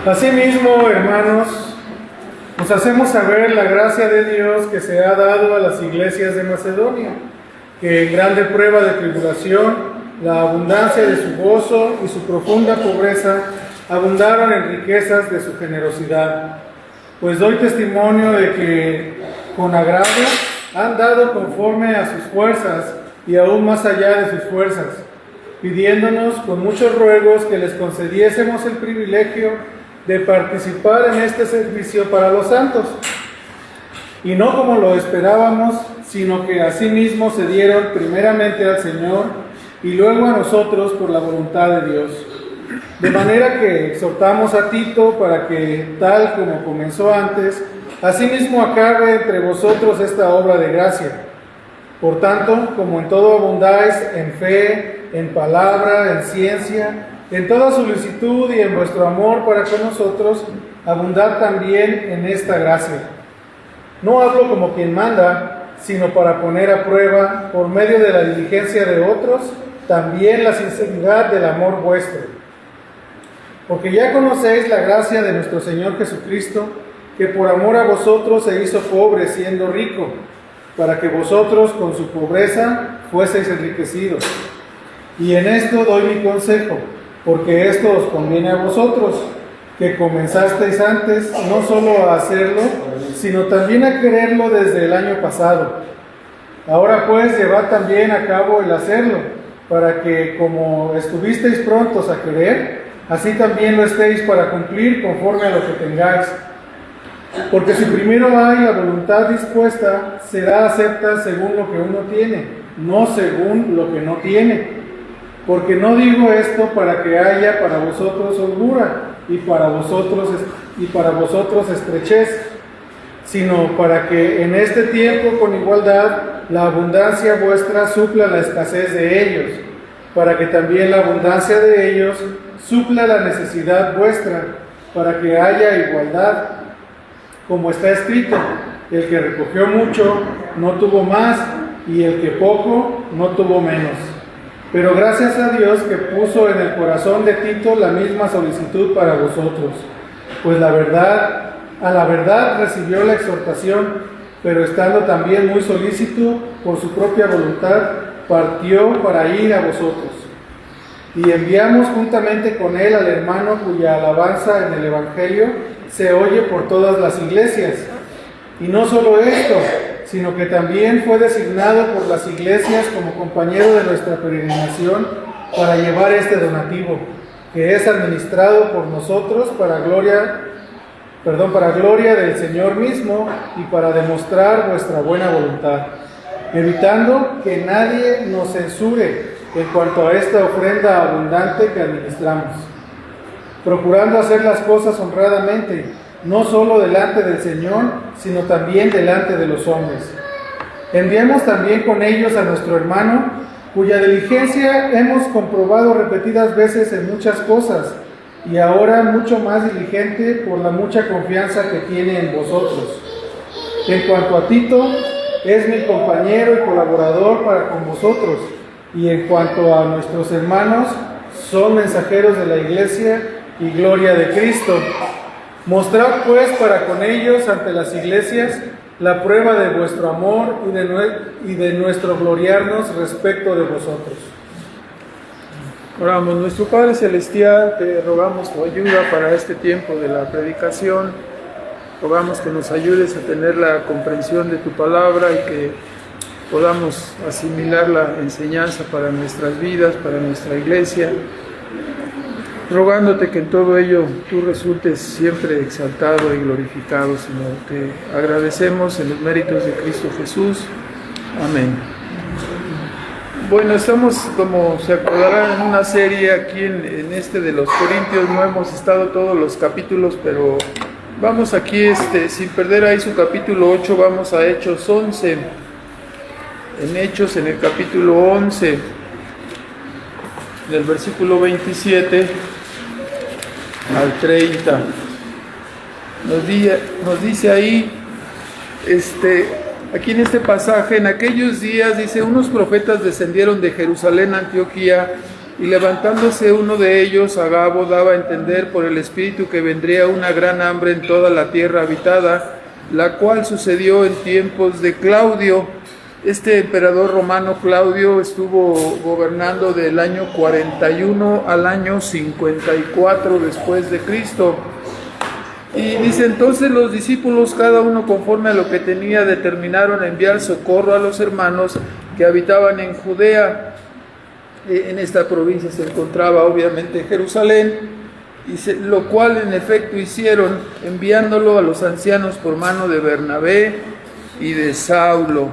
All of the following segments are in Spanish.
Asimismo, hermanos, nos hacemos saber la gracia de Dios que se ha dado a las iglesias de Macedonia, que en grande prueba de tribulación, la abundancia de su gozo y su profunda pobreza abundaron en riquezas de su generosidad. Pues doy testimonio de que con agrado han dado conforme a sus fuerzas y aún más allá de sus fuerzas, pidiéndonos con muchos ruegos que les concediésemos el privilegio de participar en este servicio para los santos, y no como lo esperábamos, sino que asimismo se dieron primeramente al Señor y luego a nosotros por la voluntad de Dios. De manera que exhortamos a Tito para que, tal como comenzó antes, asimismo acabe entre vosotros esta obra de gracia. Por tanto, como en todo abundáis en fe, en palabra, en ciencia, en toda solicitud y en vuestro amor para con nosotros, abundad también en esta gracia. No hablo como quien manda, sino para poner a prueba, por medio de la diligencia de otros, también la sinceridad del amor vuestro. Porque ya conocéis la gracia de nuestro Señor Jesucristo, que por amor a vosotros se hizo pobre siendo rico, para que vosotros con su pobreza fueseis enriquecidos. Y en esto doy mi consejo, porque esto os conviene a vosotros, que comenzasteis antes no solo a hacerlo, sino también a quererlo desde el año pasado. Ahora pues llevad también a cabo el hacerlo, para que como estuvisteis prontos a querer, así también lo estéis para cumplir conforme a lo que tengáis. Porque si primero hay la voluntad dispuesta, será acepta según lo que uno tiene, no según lo que no tiene. Porque no digo esto para que haya para vosotros holgura y para vosotros estrechez, sino para que en este tiempo con igualdad la abundancia vuestra supla la escasez de ellos, para que también la abundancia de ellos supla la necesidad vuestra, para que haya igualdad. Como está escrito, el que recogió mucho no tuvo más, y el que poco no tuvo menos. Pero gracias a Dios que puso en el corazón de Tito la misma solicitud para vosotros, pues a la verdad recibió la exhortación, pero estando también muy solícito por su propia voluntad, partió para ir a vosotros. Y enviamos juntamente con él al hermano cuya alabanza en el Evangelio se oye por todas las iglesias. Y no solo esto, sino que también fue designado por las iglesias como compañero de nuestra peregrinación para llevar este donativo, que es administrado por nosotros para gloria del Señor mismo y para demostrar nuestra buena voluntad, evitando que nadie nos censure en cuanto a esta ofrenda abundante que administramos, procurando hacer las cosas honradamente, no solo delante del Señor, sino también delante de los hombres. Enviamos también con ellos a nuestro hermano, cuya diligencia hemos comprobado repetidas veces en muchas cosas, y ahora mucho más diligente por la mucha confianza que tiene en vosotros. En cuanto a Tito, es mi compañero y colaborador para con vosotros, y en cuanto a nuestros hermanos, son mensajeros de la iglesia y gloria de Cristo. Mostrad pues para con ellos ante las iglesias la prueba de vuestro amor y de nuestro gloriarnos respecto de vosotros. Oramos. Nuestro Padre Celestial, te rogamos tu ayuda para este tiempo de la predicación. Rogamos que nos ayudes a tener la comprensión de tu palabra y que podamos asimilar la enseñanza para nuestras vidas, para nuestra iglesia, rogándote que en todo ello tú resultes siempre exaltado y glorificado, Señor. Te agradecemos en los méritos de Cristo Jesús. Amén. Bueno, estamos, como se acordarán, en una serie aquí en este de los Corintios. No hemos estado todos los capítulos, pero vamos aquí, sin perder ahí su capítulo 8, vamos a Hechos 11. En Hechos, en el capítulo 11, del versículo 27 al 30, nos dice ahí, aquí en este pasaje: en aquellos días, dice, unos profetas descendieron de Jerusalén a Antioquía Y levantándose uno de ellos, Agabo, daba a entender por el Espíritu que vendría una gran hambre en toda la tierra habitada, la cual sucedió en tiempos de Claudio. Este emperador romano Claudio estuvo gobernando del año 41 al año 54 después de Cristo. Y dice, entonces los discípulos, cada uno conforme a lo que tenía, determinaron enviar socorro a los hermanos que habitaban en Judea. En esta provincia se encontraba obviamente Jerusalén, lo cual en efecto hicieron, enviándolo a los ancianos por mano de Bernabé y de Saulo.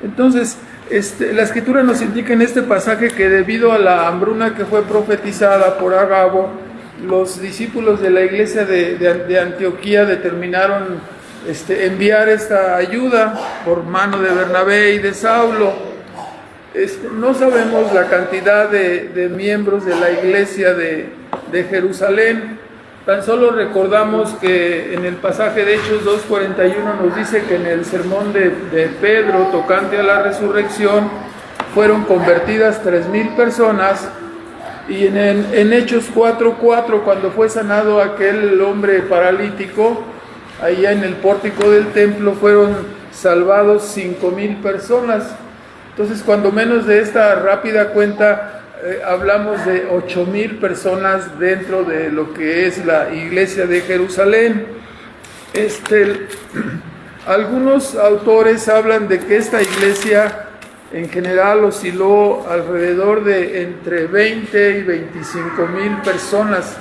Entonces, la Escritura nos indica en este pasaje que debido a la hambruna que fue profetizada por Agabo, los discípulos de la iglesia de Antioquía determinaron enviar esta ayuda por mano de Bernabé y de Saulo. No sabemos la cantidad de miembros de la iglesia de Jerusalén. Tan solo recordamos que en el pasaje de Hechos 2:41 nos dice que en el sermón de Pedro tocante a la resurrección fueron convertidas 3,000 personas. Y en Hechos 4:4, cuando fue sanado aquel hombre paralítico, allá en el pórtico del templo fueron salvados 5,000 personas. Entonces, cuando menos de esta rápida cuenta, hablamos de 8,000 personas dentro de lo que es la iglesia de Jerusalén. Algunos autores hablan de que esta iglesia en general osciló alrededor de entre 20 y 25,000 personas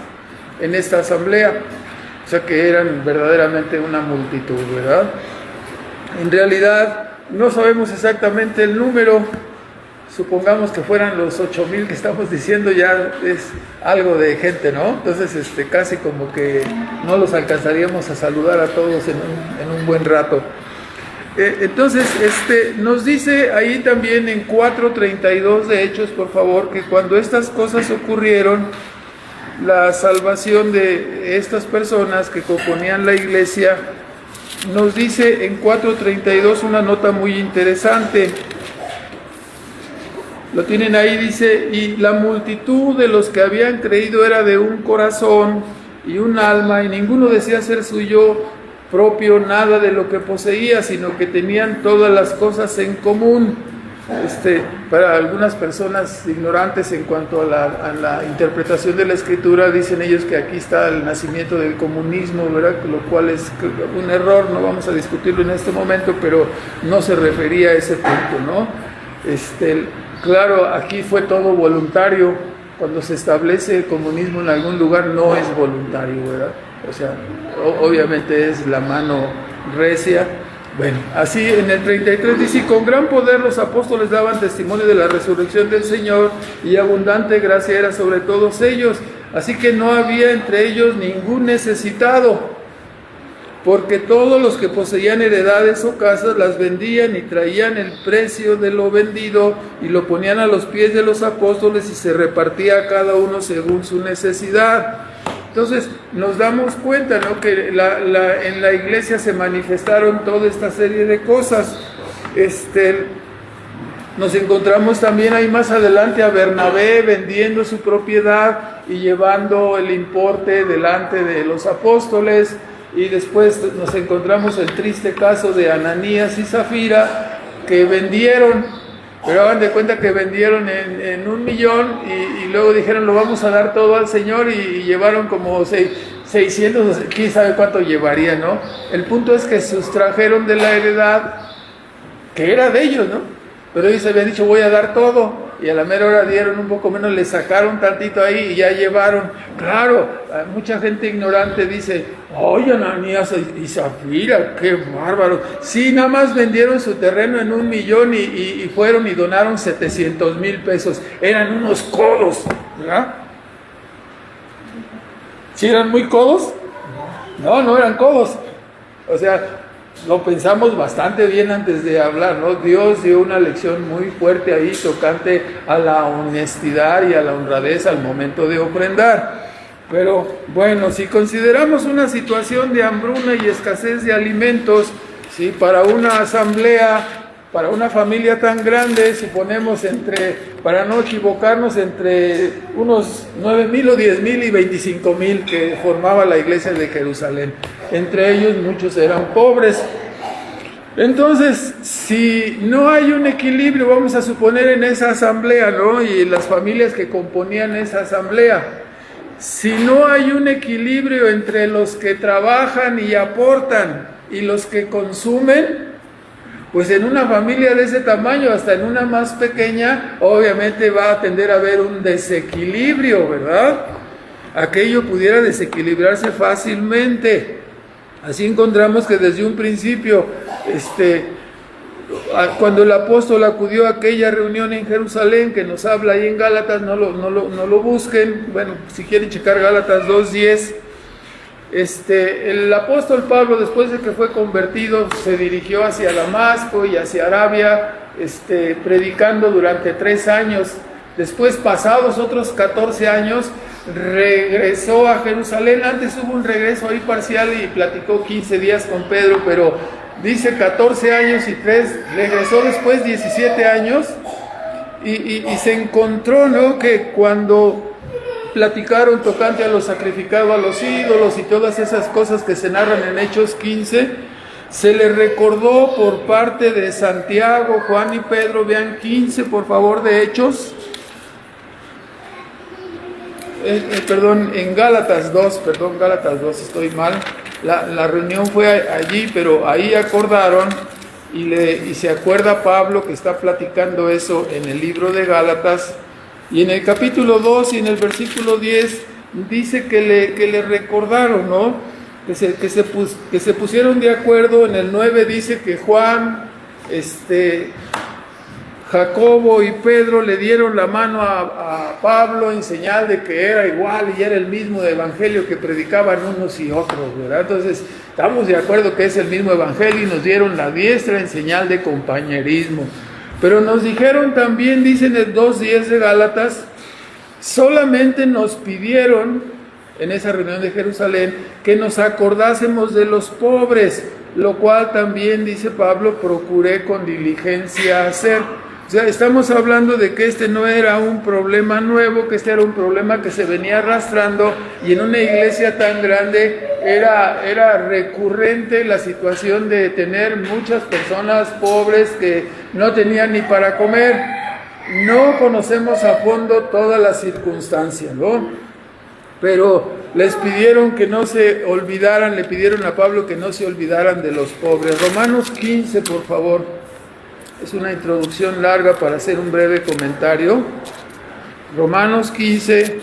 en esta asamblea, o sea que eran verdaderamente una multitud, ¿verdad? En realidad no sabemos exactamente el número, supongamos que fueran los 8,000 que estamos diciendo, ya es algo de gente, ¿no? Entonces casi como que no los alcanzaríamos a saludar a todos en un buen rato. Entonces, nos dice ahí también en 4:32 de Hechos, por favor, que cuando estas cosas ocurrieron, la salvación de estas personas que componían la iglesia, nos dice en 4:32 una nota muy interesante. Lo tienen ahí, dice, y la multitud de los que habían creído era de un corazón y un alma, y ninguno decía ser suyo propio nada de lo que poseía, sino que tenían todas las cosas en común. Para algunas personas ignorantes en cuanto a la interpretación de la Escritura, dicen ellos que aquí está el nacimiento del comunismo, ¿verdad? Lo cual es un error, no vamos a discutirlo en este momento, pero no se refería a ese punto, ¿no? Claro, aquí fue todo voluntario. Cuando se establece el comunismo en algún lugar no es voluntario, ¿verdad? O sea, obviamente es la mano recia. Bueno, así en el 33 dice, con gran poder los apóstoles daban testimonio de la resurrección del Señor, y abundante gracia era sobre todos ellos, así que no había entre ellos ningún necesitado, porque todos los que poseían heredades o casas las vendían y traían el precio de lo vendido y lo ponían a los pies de los apóstoles, y se repartía a cada uno según su necesidad. Entonces nos damos cuenta, ¿no?, que en la iglesia se manifestaron toda esta serie de cosas. Nos encontramos también ahí más adelante a Bernabé vendiendo su propiedad y llevando el importe delante de los apóstoles, y después nos encontramos el triste caso de Ananías y Zafira, que vendieron, pero hagan de cuenta que vendieron en 1,000,000 y luego dijeron lo vamos a dar todo al Señor, y llevaron como 600, quién sabe cuánto llevarían, ¿no? El punto es que sustrajeron de la heredad que era de ellos, ¿no? Pero ellos habían dicho voy a dar todo, y a la mera hora dieron un poco menos, le sacaron tantito ahí y ya llevaron. Claro, mucha gente ignorante dice, oye, Ananías y Zafira, qué bárbaro. Sí, nada más vendieron su terreno en 1,000,000 y fueron y donaron 700,000 pesos. Eran unos codos, ¿verdad? ¿Sí eran muy codos? No, no eran codos. O sea, lo pensamos bastante bien antes de hablar, ¿no? Dios dio una lección muy fuerte ahí tocante a la honestidad y a la honradez al momento de ofrendar. Pero bueno, si consideramos una situación de hambruna y escasez de alimentos, ¿sí?, para una asamblea para una familia tan grande, suponemos para no equivocarnos, entre unos 9,000 o 10,000 y 25,000 que formaba la iglesia de Jerusalén. Entre ellos muchos eran pobres. Entonces, si no hay un equilibrio, vamos a suponer en esa asamblea, ¿no? Y las familias que componían esa asamblea, si no hay un equilibrio entre los que trabajan y aportan y los que consumen, pues en una familia de ese tamaño, hasta en una más pequeña, obviamente va a tender a haber un desequilibrio, ¿verdad? Aquello pudiera desequilibrarse fácilmente. Así encontramos que desde un principio, cuando el apóstol acudió a aquella reunión en Jerusalén, que nos habla ahí en Gálatas, no lo busquen, bueno, si quieren checar Gálatas 2:10, el apóstol Pablo, después de que fue convertido, se dirigió hacia Damasco y hacia Arabia, predicando durante 3 años. Después, pasados otros 14 años, regresó a Jerusalén. Antes hubo un regreso ahí parcial y platicó 15 días con Pedro, pero dice 14 años y 3, regresó después 17 años y se encontró, ¿no?, que cuando platicaron tocante a lo sacrificado a los ídolos y todas esas cosas que se narran en Hechos 15, se le recordó por parte de Santiago, Juan y Pedro. Vean 15, por favor, de Hechos. En Gálatas 2, estoy mal. La reunión fue allí, pero ahí acordaron y se acuerda Pablo que está platicando eso en el libro de Gálatas, y en el capítulo 2 y en el versículo 10 dice que le recordaron, ¿no?, que se pusieron de acuerdo. En el 9 dice que Juan, Jacobo y Pedro le dieron la mano a Pablo en señal de que era igual y era el mismo evangelio que predicaban unos y otros, ¿verdad? Entonces, estamos de acuerdo que es el mismo evangelio y nos dieron la diestra en señal de compañerismo. Pero nos dijeron también, dicen el 2:10 de Gálatas, solamente nos pidieron en esa reunión de Jerusalén que nos acordásemos de los pobres, lo cual también, dice Pablo, procuré con diligencia hacer. O sea, estamos hablando de que no era un problema nuevo, que era un problema que se venía arrastrando, y en una iglesia tan grande era recurrente la situación de tener muchas personas pobres que no tenían ni para comer. No conocemos a fondo todas las circunstancias, ¿no? Pero les pidieron que no se olvidaran, le pidieron a Pablo que no se olvidaran de los pobres. Romanos 15, por favor. Es una introducción larga para hacer un breve comentario. Romanos 15.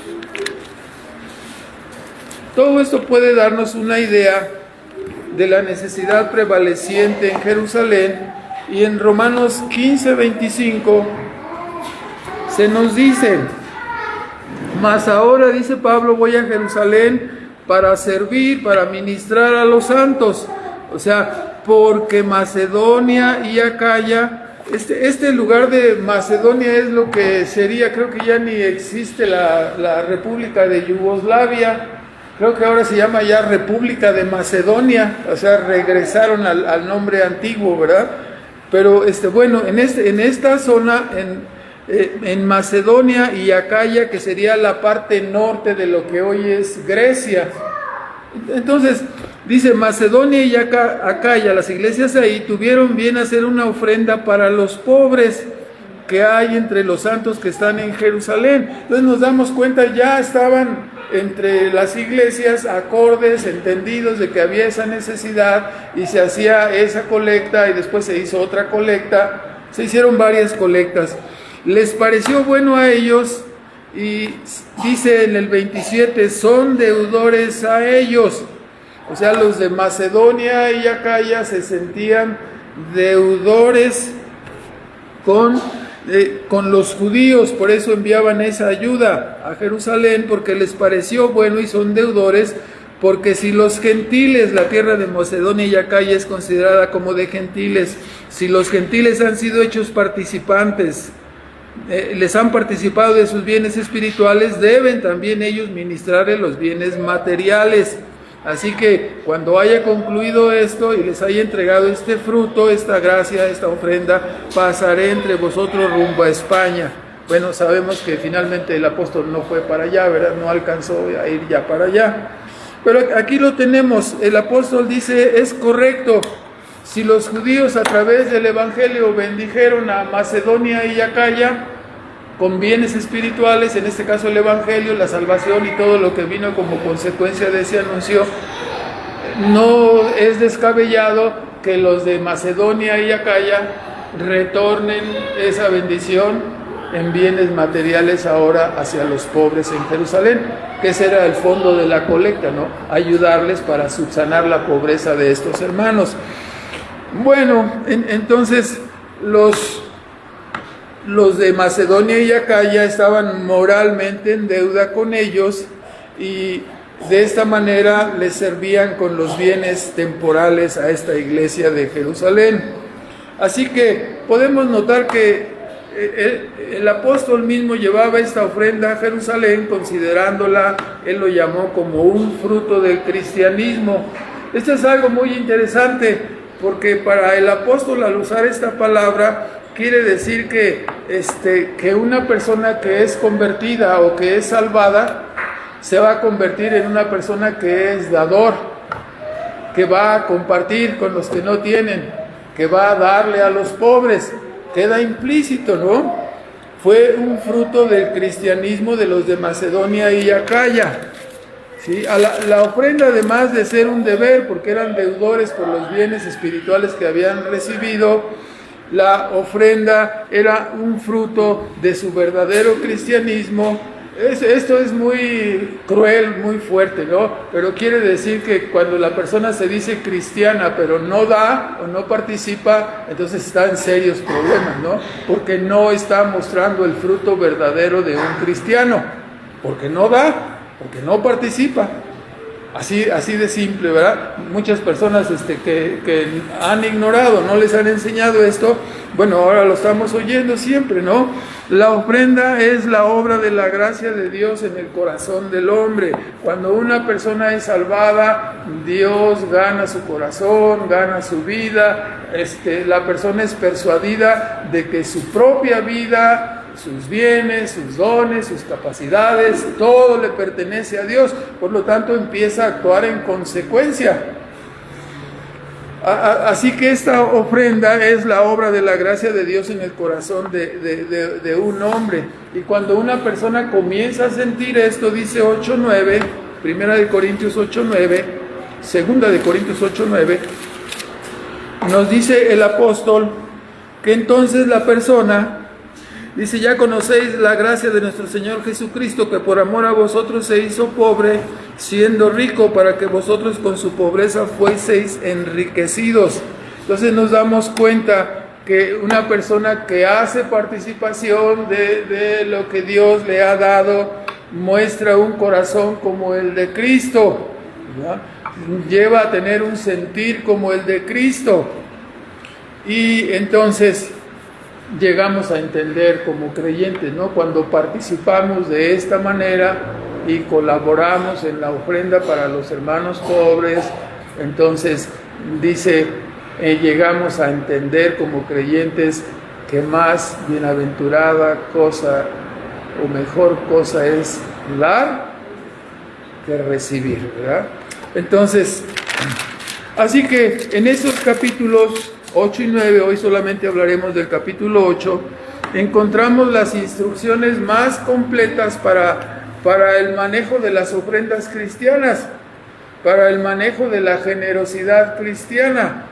Todo esto puede darnos una idea de la necesidad prevaleciente en Jerusalén. Y en Romanos 15:25 se nos dice: mas ahora, dice Pablo, voy a Jerusalén para servir, para ministrar a los santos. O sea, porque Macedonia y Acaya, este lugar de Macedonia es lo que sería, creo que ya ni existe la República de Yugoslavia, creo que ahora se llama ya República de Macedonia, o sea, regresaron al nombre antiguo, ¿verdad? Pero bueno, en esta zona, en Macedonia y Acaya, que sería la parte norte de lo que hoy es Grecia. Entonces, dice, Macedonia y Acaya, las iglesias ahí tuvieron bien hacer una ofrenda para los pobres que hay entre los santos que están en Jerusalén. Entonces nos damos cuenta, ya estaban entre las iglesias acordes, entendidos de que había esa necesidad, y se hacía esa colecta, y después se hizo otra colecta, se hicieron varias colectas. Les pareció bueno a ellos, y dice en el 27, son deudores a ellos. O sea, los de Macedonia y Acaya se sentían deudores con los judíos, por eso enviaban esa ayuda a Jerusalén, porque les pareció bueno, y son deudores, porque si los gentiles, la tierra de Macedonia y Acaya es considerada como de gentiles, si los gentiles han sido hechos participantes, les han participado de sus bienes espirituales, deben también ellos ministrarle los bienes materiales. Así que cuando haya concluido esto y les haya entregado este fruto, esta gracia, esta ofrenda, pasaré entre vosotros rumbo a España. Bueno, sabemos que finalmente el apóstol no fue para allá, ¿verdad? No alcanzó a ir ya para allá. Pero aquí lo tenemos, el apóstol dice, es correcto. Si los judíos a través del evangelio bendijeron a Macedonia y Acaya con bienes espirituales, en este caso el evangelio, la salvación y todo lo que vino como consecuencia de ese anuncio, no es descabellado que los de Macedonia y Acaya retornen esa bendición en bienes materiales ahora hacia los pobres en Jerusalén, que ese era el fondo de la colecta, ¿no? Ayudarles para subsanar la pobreza de estos hermanos. Bueno, entonces los de Macedonia y Acaya estaban moralmente en deuda con ellos y de esta manera les servían con los bienes temporales a esta iglesia de Jerusalén. Así que podemos notar que el apóstol mismo llevaba esta ofrenda a Jerusalén, considerándola, él lo llamó como un fruto del cristianismo. Esto es algo muy interesante, porque para el apóstol, al usar esta palabra, quiere decir que una persona que es convertida o que es salvada, se va a convertir en una persona que es dador, que va a compartir con los que no tienen, que va a darle a los pobres. Queda implícito, ¿no? Fue un fruto del cristianismo de los de Macedonia y Acaya. ¿Sí? La ofrenda, además de ser un deber, porque eran deudores por los bienes espirituales que habían recibido, la ofrenda era un fruto de su verdadero cristianismo. Esto es muy cruel, muy fuerte, ¿no? Pero quiere decir que cuando la persona se dice cristiana, pero no da o no participa, entonces está en serios problemas, ¿no? Porque no está mostrando el fruto verdadero de un cristiano, porque no da, porque no participa. Así de simple, ¿verdad? Muchas personas que han ignorado, no les han enseñado esto, bueno, ahora lo estamos oyendo siempre, ¿no? La ofrenda es la obra de la gracia de Dios en el corazón del hombre. Cuando una persona es salvada, Dios gana su corazón, gana su vida, la persona es persuadida de que su propia vida, sus bienes, sus dones, sus capacidades, todo le pertenece a Dios, por lo tanto empieza a actuar en consecuencia. Así que esta ofrenda es la obra de la gracia de Dios en el corazón de un hombre. Y cuando una persona comienza a sentir esto, dice 8:9, 1 de Corintios 8:9, 2 de Corintios 8:9, nos dice el apóstol que entonces la persona dice, ya conocéis la gracia de nuestro Señor Jesucristo, que por amor a vosotros se hizo pobre, siendo rico, para que vosotros con su pobreza fueseis enriquecidos. Entonces nos damos cuenta que una persona que hace participación de lo que Dios le ha dado, muestra un corazón como el de Cristo, ¿verdad? Lleva a tener un sentir como el de Cristo. Y entonces llegamos a entender como creyentes, ¿no? Cuando participamos de esta manera y colaboramos en la ofrenda para los hermanos pobres, entonces dice, llegamos a entender como creyentes que más bienaventurada cosa o mejor cosa es dar que recibir, ¿verdad? Entonces, así que en esos capítulos 8 y 9, hoy solamente hablaremos del capítulo 8, encontramos las instrucciones más completas para el manejo de las ofrendas cristianas, para el manejo de la generosidad cristiana.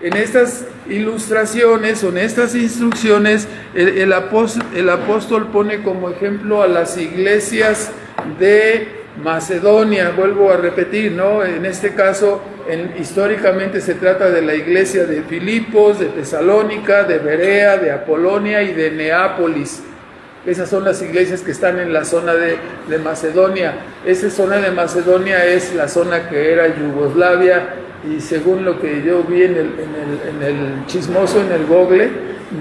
En estas ilustraciones o en estas instrucciones, el apóstol pone como ejemplo a las iglesias de Macedonia. Vuelvo a repetir, ¿no? En este caso, históricamente se trata de la iglesia de Filipos, de Tesalónica, de Berea, de Apolonia y de Neápolis. Esas son las iglesias que están en la zona de Macedonia. Esa zona de Macedonia es la zona que era Yugoslavia, y según lo que yo vi en el chismoso, en el Google,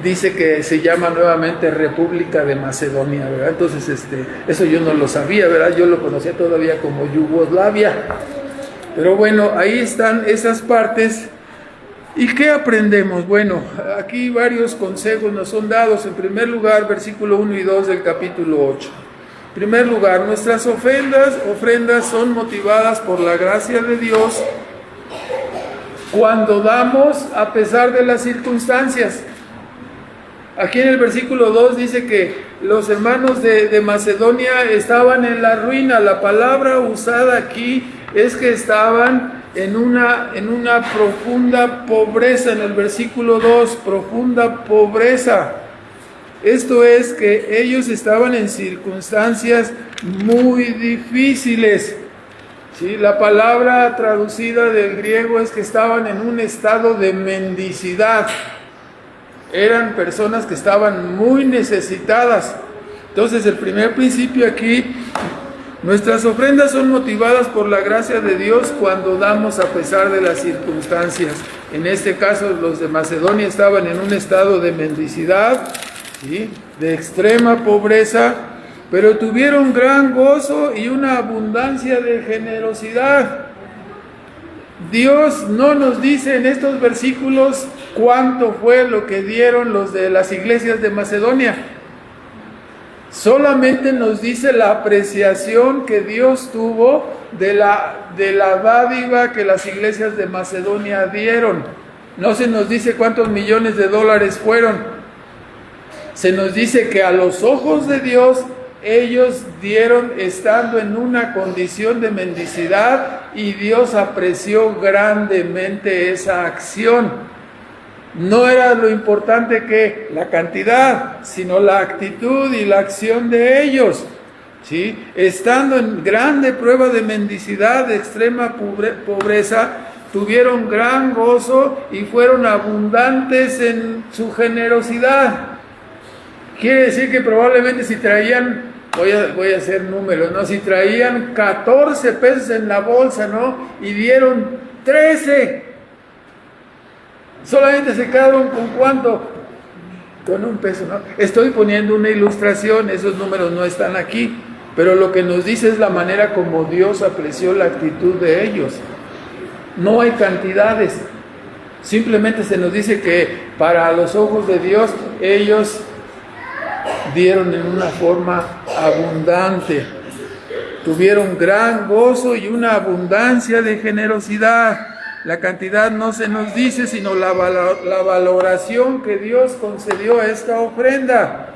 dice que se llama nuevamente República de Macedonia, ¿verdad? Entonces, eso yo no lo sabía, ¿verdad? Yo lo conocía todavía como Yugoslavia. Pero bueno, ahí están esas partes. ¿Y qué aprendemos? Bueno, aquí varios consejos nos son dados. En primer lugar, versículo 1 y 2 del capítulo 8. En primer lugar, nuestras ofrendas son motivadas por la gracia de Dios cuando damos a pesar de las circunstancias. Aquí en el versículo 2 dice que los hermanos de Macedonia estaban en la ruina. La palabra usada aquí es que estaban en una profunda pobreza. En el versículo 2, profunda pobreza. Esto es que ellos estaban en circunstancias muy difíciles. ¿Sí? La palabra traducida del griego es que estaban en un estado de mendicidad. Eran personas que estaban muy necesitadas. Entonces, el primer principio aquí: nuestras ofrendas son motivadas por la gracia de Dios cuando damos a pesar de las circunstancias. En este caso, los de Macedonia estaban en un estado de mendicidad, ¿sí?, de extrema pobreza, pero tuvieron gran gozo y una abundancia de generosidad. Dios no nos dice en estos versículos cuánto fue lo que dieron los de las iglesias de Macedonia. Solamente nos dice la apreciación que Dios tuvo de la dádiva que las iglesias de Macedonia dieron. No se nos dice cuántos millones de dólares fueron. Se nos dice que a los ojos de Dios ellos dieron estando en una condición de mendicidad, y Dios apreció grandemente esa acción. No era lo importante que la cantidad, sino la actitud y la acción de ellos, ¿sí? Estando en grande prueba de mendicidad, de extrema pobreza, tuvieron gran gozo y fueron abundantes en su generosidad. Quiere decir que probablemente si traían, voy a hacer números, ¿no? Si traían 14 pesos en la bolsa, ¿no?, y dieron 13, solamente se quedaron con ¿cuánto? Con un peso, ¿no? Estoy poniendo una ilustración, esos números no están aquí, pero lo que nos dice es la manera como Dios apreció la actitud de ellos. No hay cantidades, simplemente se nos dice que para los ojos de Dios ellos dieron en una forma abundante, tuvieron gran gozo y una abundancia de generosidad. La cantidad no se nos dice, sino la valoración que Dios concedió a esta ofrenda.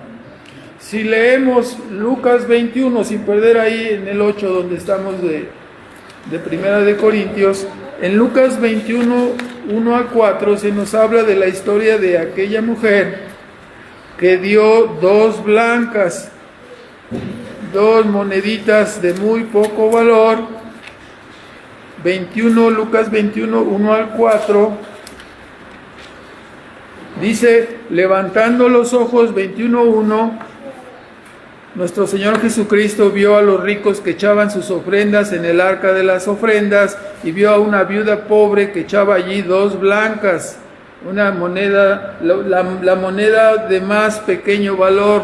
Si leemos Lucas 21, sin perder ahí en el 8 donde estamos de Primera de Corintios, en Lucas 21, 1 al 4 se nos habla de la historia de aquella mujer que dio 2 blancas, 2 moneditas de muy poco valor. Lucas 21, 1 al 4, dice: levantando los ojos, 21:1, nuestro Señor Jesucristo vio a los ricos que echaban sus ofrendas en el arca de las ofrendas, y vio a una viuda pobre que echaba allí 2 blancas, una moneda, la moneda de más pequeño valor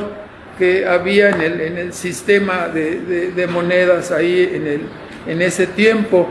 que había en el sistema de monedas ahí en ese tiempo.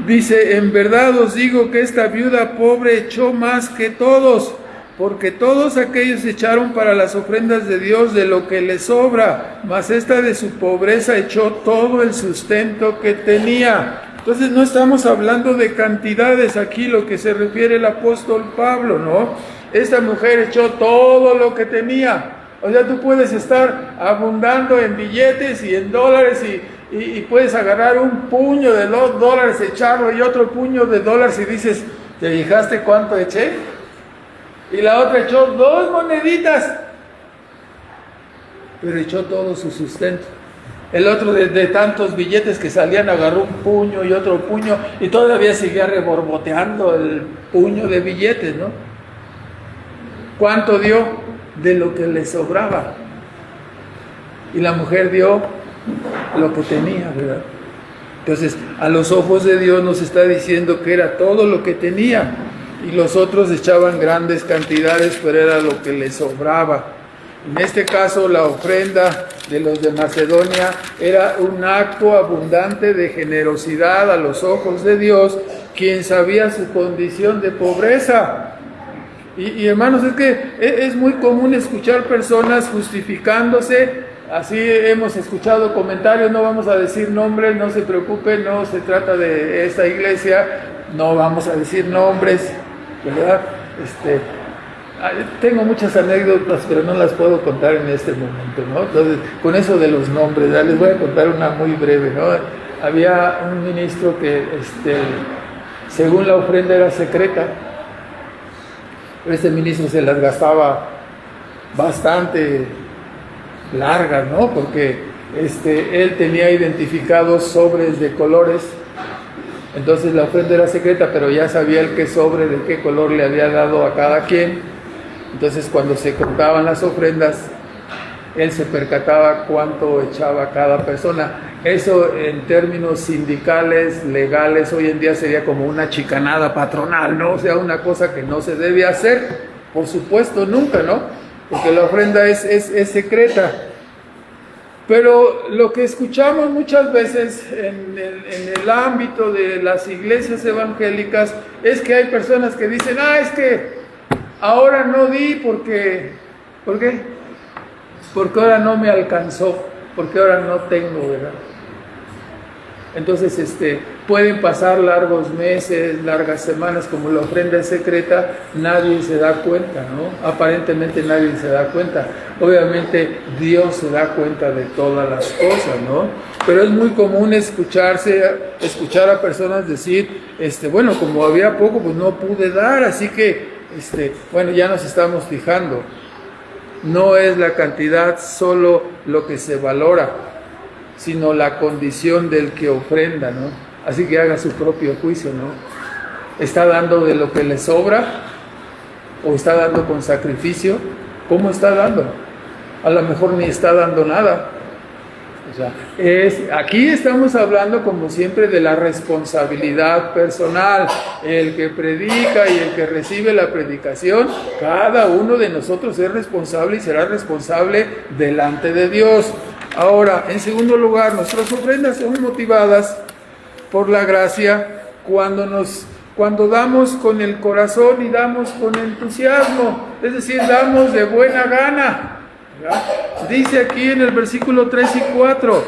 Dice: en verdad os digo que esta viuda pobre echó más que todos, porque todos aquellos echaron para las ofrendas de Dios de lo que les sobra, mas esta de su pobreza echó todo el sustento que tenía. Entonces no estamos hablando de cantidades aquí, lo que se refiere el apóstol Pablo, ¿no? Esta mujer echó todo lo que tenía. O sea, tú puedes estar abundando en billetes y en dólares y puedes agarrar un puño de $2, echarlo, y otro puño de dólares, y dices: ¿te fijaste cuánto eché? Y la otra echó 2 moneditas, pero echó todo su sustento. El otro de tantos billetes que salían agarró un puño y otro puño, y todavía seguía reborboteando el puño de billetes, ¿no? ¿Cuánto dio? De lo que le sobraba. Y la mujer dio lo que tenía, ¿verdad? Entonces, a los ojos de Dios nos está diciendo que era todo lo que tenía, y los otros echaban grandes cantidades, pero era lo que les sobraba. En este caso, la ofrenda de los de Macedonia era un acto abundante de generosidad a los ojos de Dios, quien sabía su condición de pobreza. Y hermanos, es que es muy común escuchar personas justificándose. Así hemos escuchado comentarios, no vamos a decir nombres, no se preocupen, no se trata de esta iglesia, no vamos a decir nombres, ¿verdad? Tengo muchas anécdotas, pero no las puedo contar en este momento, ¿no? Entonces, con eso de los nombres, ¿verdad? Les voy a contar una muy breve, ¿no? Había un ministro que, según la ofrenda era secreta, pero este ministro se las gastaba bastante largas, ¿no? Porque él tenía identificados sobres de colores. Entonces la ofrenda era secreta, pero ya sabía el qué sobre de qué color le había dado a cada quien. Entonces cuando se contaban las ofrendas, él se percataba cuánto echaba cada persona. Eso en términos sindicales, legales, hoy en día sería como una chicanada patronal, ¿no? O sea, una cosa que no se debe hacer, por supuesto, nunca, ¿no? Porque la ofrenda es secreta. Pero lo que escuchamos muchas veces en el ámbito de las iglesias evangélicas es que hay personas que dicen, es que ahora no di porque, ¿por qué? Porque ahora no me alcanzó, porque ahora no tengo, ¿verdad? Entonces, pueden pasar largos meses, largas semanas, como la ofrenda es secreta, nadie se da cuenta, ¿no? Aparentemente nadie se da cuenta. Obviamente Dios se da cuenta de todas las cosas, ¿no? Pero es muy común escuchar a personas decir, bueno, como había poco, pues no pude dar, así que, bueno, ya nos estamos fijando. No es la cantidad solo lo que se valora, sino la condición del que ofrenda, ¿no? Así que haga su propio juicio, ¿no? ¿Está dando de lo que le sobra? ¿O está dando con sacrificio? ¿Cómo está dando? A lo mejor ni está dando nada. O sea, aquí estamos hablando, como siempre, de la responsabilidad personal. El que predica y el que recibe la predicación, cada uno de nosotros es responsable y será responsable delante de Dios. Ahora, en segundo lugar, nuestras ofrendas son motivadas por la gracia cuando damos con el corazón y damos con entusiasmo, es decir, damos de buena gana. ¿Ya? Dice aquí en el versículo 3 y 4,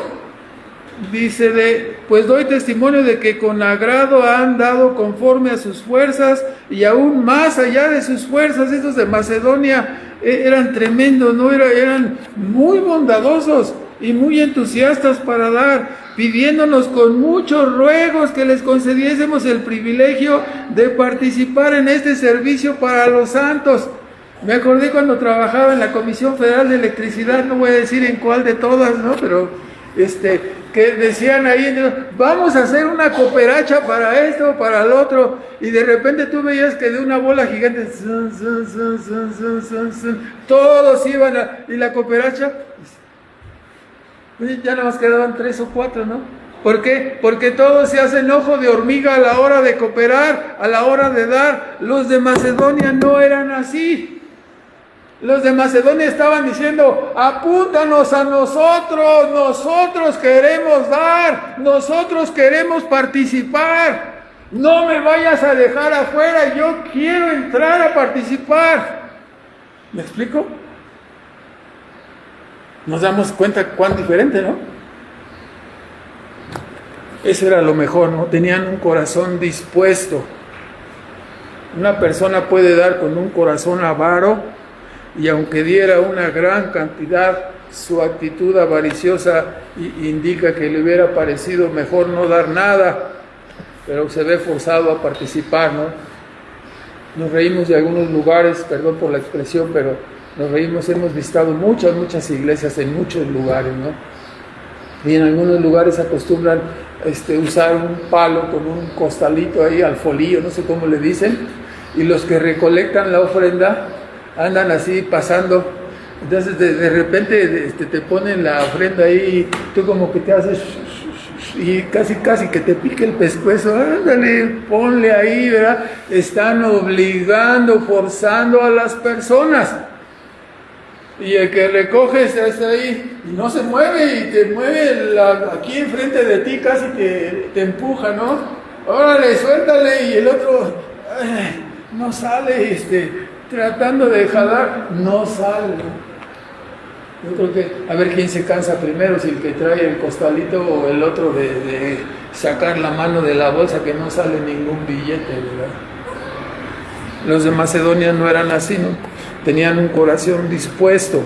dice pues doy testimonio de que con agrado han dado conforme a sus fuerzas y aún más allá de sus fuerzas. Estos de Macedonia eran tremendos, ¿no? Eran muy bondadosos y muy entusiastas para dar, pidiéndonos con muchos ruegos que les concediésemos el privilegio de participar en este servicio para los santos. Me acordé cuando trabajaba en la Comisión Federal de Electricidad, no voy a decir en cuál de todas, ¿no? Pero que decían ahí, vamos a hacer una cooperacha para esto, para el otro, y de repente tú veías que de una bola gigante, todos iban y la cooperacha, ya nada más quedaban 3 o 4, ¿no? ¿Por qué? Porque todos se hacen ojo de hormiga a la hora de cooperar, a la hora de dar. Los de Macedonia no eran así. Los de Macedonia estaban diciendo, apúntanos a nosotros, nosotros queremos dar, nosotros queremos participar, no me vayas a dejar afuera, yo quiero entrar a participar. ¿Me explico? Nos damos cuenta cuán diferente, ¿no? Eso era lo mejor, ¿no? Tenían un corazón dispuesto. Una persona puede dar con un corazón avaro, y aunque diera una gran cantidad, su actitud avariciosa indica que le hubiera parecido mejor no dar nada, pero se ve forzado a participar, ¿no? Nos reímos de algunos lugares, perdón por la expresión, pero nos reímos, hemos visitado muchas iglesias en muchos lugares, ¿no? Y en algunos lugares acostumbran usar un palo con un costalito ahí, alfolío, no sé cómo le dicen, y los que recolectan la ofrenda andan así pasando. Entonces de repente te ponen la ofrenda ahí, y tú como que te haces y casi que te pique el pescuezo, ándale, ponle ahí, ¿verdad? Están obligando, forzando a las personas. Y el que recoge está ahí y no se mueve y te mueve aquí enfrente de ti, casi te empuja, ¿no? Órale, suéltale, y el otro no sale, tratando de jalar, no sale, ¿no? Yo creo que a ver quién se cansa primero, si el que trae el costalito o el otro de sacar la mano de la bolsa que no sale ningún billete, ¿verdad? Los de Macedonia no eran así, ¿no? Tenían un corazón dispuesto.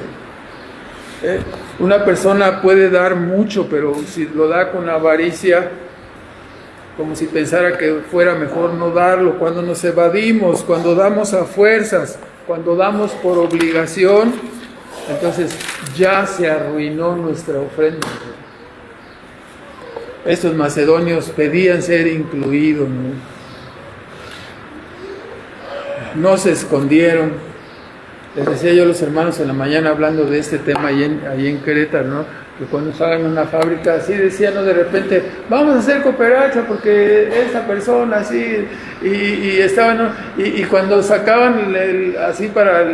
Una persona puede dar mucho, pero si lo da con avaricia, como si pensara que fuera mejor no darlo. Cuando nos evadimos, cuando damos a fuerzas, cuando damos por obligación, entonces ya se arruinó nuestra ofrenda. Estos macedonios pedían ser incluidos, no se escondieron. Les decía yo a los hermanos en la mañana hablando de este tema ahí en Querétaro, ¿no? Que cuando estaban en una fábrica así decían, ¿no? De repente, vamos a hacer cooperacha porque esta persona así, y estaban, ¿no? Y cuando sacaban así para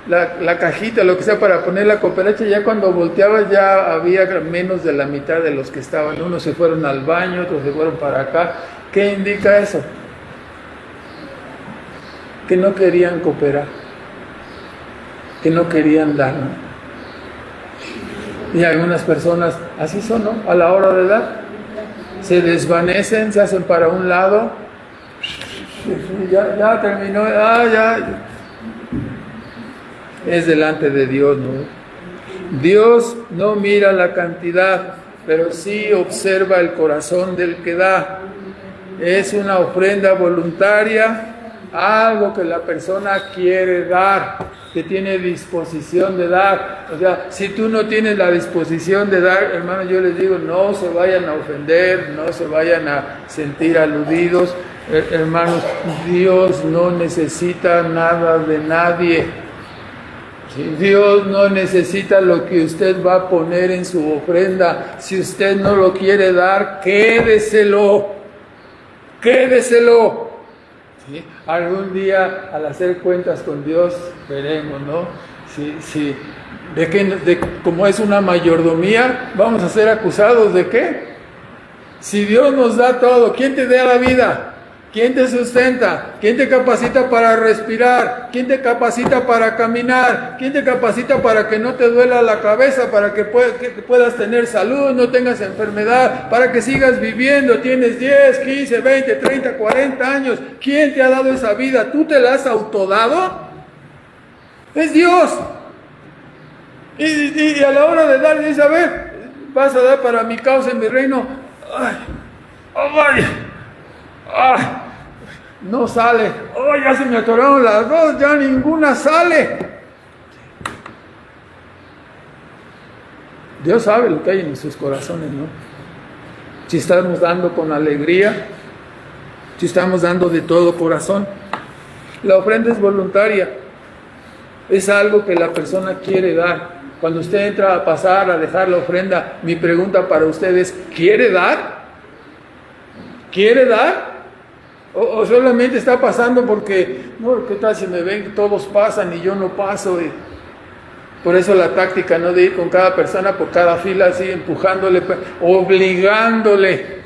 la cajita, lo que sea, para poner la cooperacha, ya cuando volteabas ya había menos de la mitad de los que estaban. Unos se fueron al baño, otros se fueron para acá. ¿Qué indica eso? Que no querían cooperar, que no querían dar, ¿no? Y algunas personas así son, ¿no? A la hora de dar, se desvanecen, se hacen para un lado, ya terminó, ya. Es delante de Dios, ¿no? Dios no mira la cantidad, pero sí observa el corazón del que da. Es una ofrenda voluntaria, algo que la persona quiere dar, que tiene disposición de dar. O sea, si tú no tienes la disposición de dar, hermano, yo les digo, no se vayan a ofender, no se vayan a sentir aludidos. Hermanos, Dios no necesita nada de nadie. Dios no necesita lo que usted va a poner en su ofrenda. Si usted no lo quiere dar, quédeselo. ¿Sí? Algún día, al hacer cuentas con Dios, veremos, ¿no? Si como es una mayordomía, vamos a ser acusados ¿de qué? Si Dios nos da todo, ¿quién te da la vida? ¿Quién te sustenta? ¿Quién te capacita para respirar? ¿Quién te capacita para caminar? ¿Quién te capacita para que no te duela la cabeza? Para que puedas tener salud, no tengas enfermedad, para que sigas viviendo. Tienes 10, 15, 20, 30, 40 años. ¿Quién te ha dado esa vida? ¿Tú te la has autodado? Es Dios. Y a la hora de dar, dice, a ver, vas a dar para mi causa en mi reino. No sale. Ya se me atoraron las dos, ya ninguna sale. Dios sabe lo que hay en nuestros corazones, ¿no? Si estamos dando con alegría, si estamos dando de todo corazón. La ofrenda es voluntaria. Es algo que la persona quiere dar. Cuando usted entra a pasar, a dejar la ofrenda, mi pregunta para usted es, ¿quiere dar? ¿Quiere dar? ¿O solamente está pasando porque, no, qué tal si me ven que todos pasan y yo no paso? Por eso la táctica, ¿no? De ir con cada persona por cada fila así, empujándole, obligándole.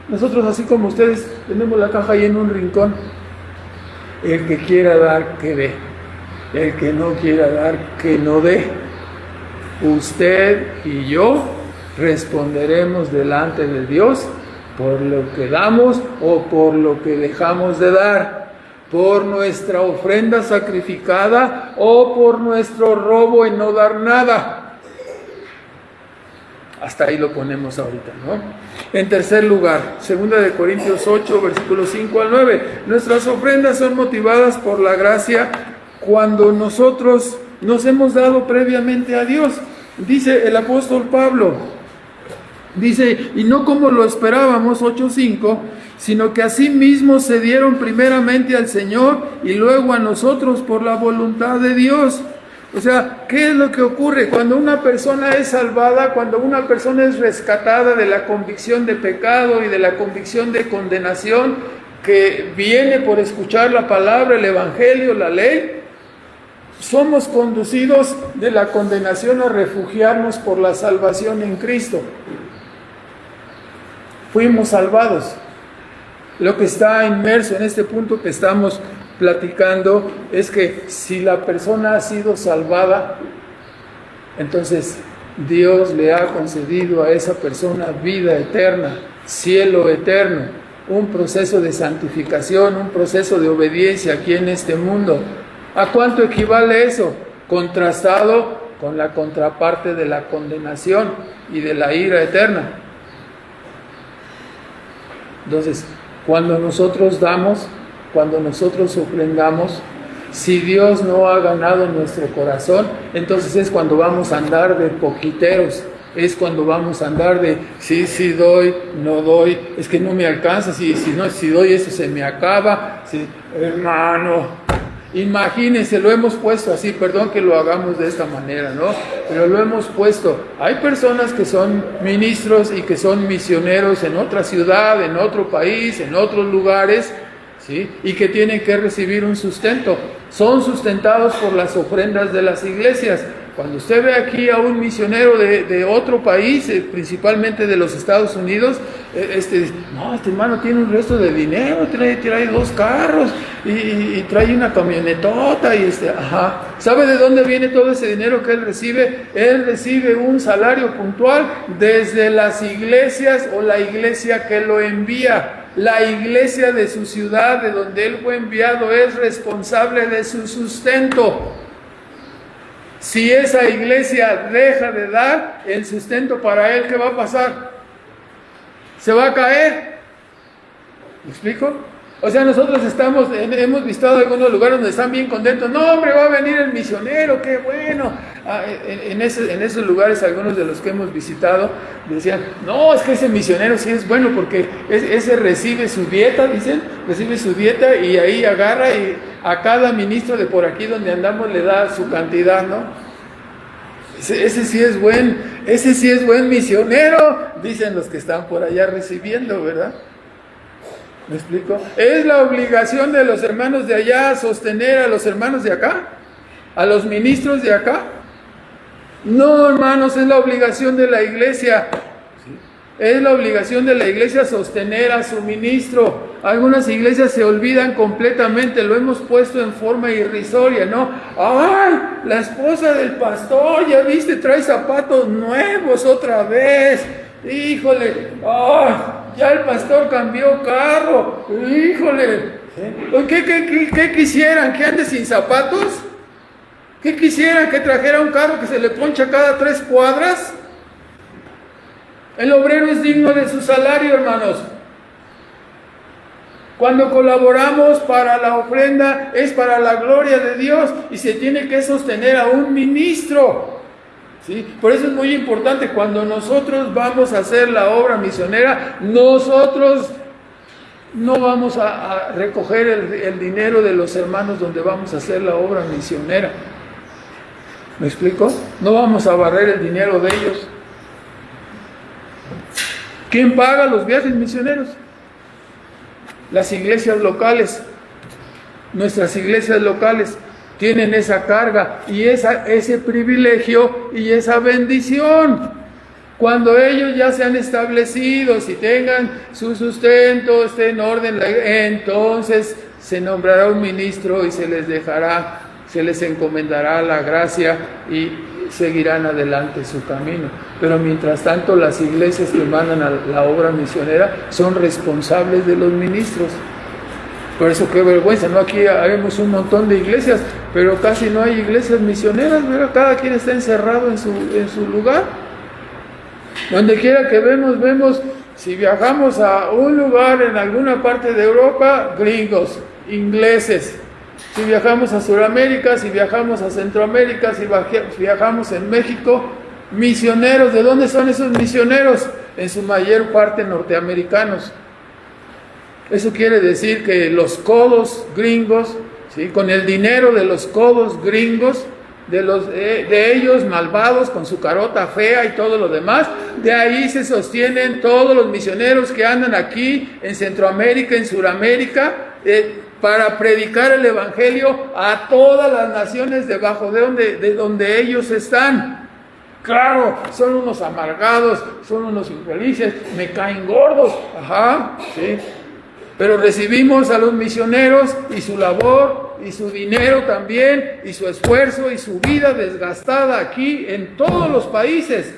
Nosotros, así como ustedes, tenemos la caja ahí en un rincón. El que quiera dar, que dé. El que no quiera dar, que no dé. Usted y yo responderemos delante de Dios por lo que damos o por lo que dejamos de dar, por nuestra ofrenda sacrificada o por nuestro robo en no dar nada. Hasta ahí lo ponemos ahorita, ¿no? En tercer lugar, 2 Corintios 8, versículos 5 al 9. Nuestras ofrendas son motivadas por la gracia cuando nosotros nos hemos dado previamente a Dios. Dice el apóstol Pablo, dice, y no como lo esperábamos, 8:5, sino que así mismo se dieron primeramente al Señor y luego a nosotros por la voluntad de Dios. O sea, ¿qué es lo que ocurre? Cuando una persona es salvada, cuando una persona es rescatada de la convicción de pecado y de la convicción de condenación que viene por escuchar la palabra, el evangelio, la ley, somos conducidos de la condenación a refugiarnos por la salvación en Cristo. Fuimos salvados. Lo que está inmerso en este punto que estamos platicando es que si la persona ha sido salvada, entonces Dios le ha concedido a esa persona vida eterna, cielo eterno, un proceso de santificación, un proceso de obediencia aquí en este mundo. ¿A cuánto equivale eso? Contrastado con la contraparte de la condenación y de la ira eterna. Entonces, cuando nosotros damos, cuando nosotros ofrendamos, si Dios no ha ganado en nuestro corazón, entonces es cuando vamos a andar de poquiteros, es cuando vamos a andar de sí doy, no doy, es que no me alcanza, si doy eso se me acaba, hermano. Imagínense, lo hemos puesto así, perdón que lo hagamos de esta manera, ¿no? Pero lo hemos puesto. Hay personas que son ministros y que son misioneros en otra ciudad, en otro país, en otros lugares, ¿sí? Y que tienen que recibir un sustento. Son sustentados por las ofrendas de las iglesias. Cuando usted ve aquí a un misionero de otro país, principalmente de los Estados Unidos, este hermano tiene un resto de dinero, trae 2 carros y trae una camionetota ¿sabe de dónde viene todo ese dinero que él recibe? Él recibe un salario puntual desde las iglesias o la iglesia que lo envía. La iglesia de su ciudad, de donde él fue enviado, es responsable de su sustento. Si esa iglesia deja de dar el sustento para él, ¿qué va a pasar? Se va a caer. ¿Me explico? O sea, nosotros hemos visitado algunos lugares donde están bien contentos. No, hombre, va a venir el misionero, qué bueno. En esos lugares, algunos de los que hemos visitado, decían, no, es que ese misionero sí es bueno porque ese recibe su dieta, recibe su dieta y ahí agarra y a cada ministro de por aquí donde andamos le da su cantidad, ¿no? Ese sí es buen misionero, dicen los que están por allá recibiendo, ¿verdad? ¿Me explico? Es la obligación de los hermanos de allá sostener a los hermanos de acá, a los ministros de acá. No, hermanos, es la obligación de la iglesia. Es la obligación de la iglesia sostener a su ministro. Algunas iglesias se olvidan completamente, lo hemos puesto en forma irrisoria, ¿no? ¡Ay! La esposa del pastor, ya viste, trae zapatos nuevos otra vez. ¡Híjole! ¡Ay! Ya el pastor cambió carro. ¡Híjole! ¿Qué quisieran? ¿Que ande sin zapatos? ¿Qué quisieran? ¿Que trajera un carro que se le poncha cada 3 cuadras? El obrero es digno de su salario, hermanos. Cuando colaboramos para la ofrenda es para la gloria de Dios y se tiene que sostener a un ministro. ¿Sí? Por eso es muy importante, cuando nosotros vamos a hacer la obra misionera, nosotros no vamos a recoger el dinero de los hermanos donde vamos a hacer la obra misionera. ¿Me explico? No vamos a barrer el dinero de ellos. ¿Quién paga los viajes misioneros? Las iglesias locales. Nuestras iglesias locales tienen esa carga y ese privilegio y esa bendición. Cuando ellos ya sean establecidos y tengan su sustento, esté en orden, entonces se nombrará un ministro y se les encomendará la gracia y seguirán adelante su camino. Pero mientras tanto, las iglesias que mandan a la obra misionera son responsables de los ministros. Por eso qué vergüenza, ¿no? Aquí haremos un montón de iglesias, pero casi no hay iglesias misioneras, ¿verdad? Cada quien está encerrado en su lugar. Donde quiera que vemos, si viajamos a un lugar en alguna parte de Europa, gringos, ingleses. Si viajamos a Sudamérica, si viajamos a Centroamérica, si viajamos en México, misioneros. ¿De dónde son esos misioneros? En su mayor parte norteamericanos. Eso quiere decir que los codos gringos, ¿sí? Con el dinero de los codos gringos, de ellos malvados, con su carota fea y todo lo demás, de ahí se sostienen todos los misioneros que andan aquí en Centroamérica, en Sudamérica, para predicar el Evangelio a todas las naciones debajo de donde ellos están. Claro, son unos amargados, son unos infelices, me caen gordos, sí. Pero recibimos a los misioneros y su labor y su dinero también y su esfuerzo y su vida desgastada aquí en todos los países.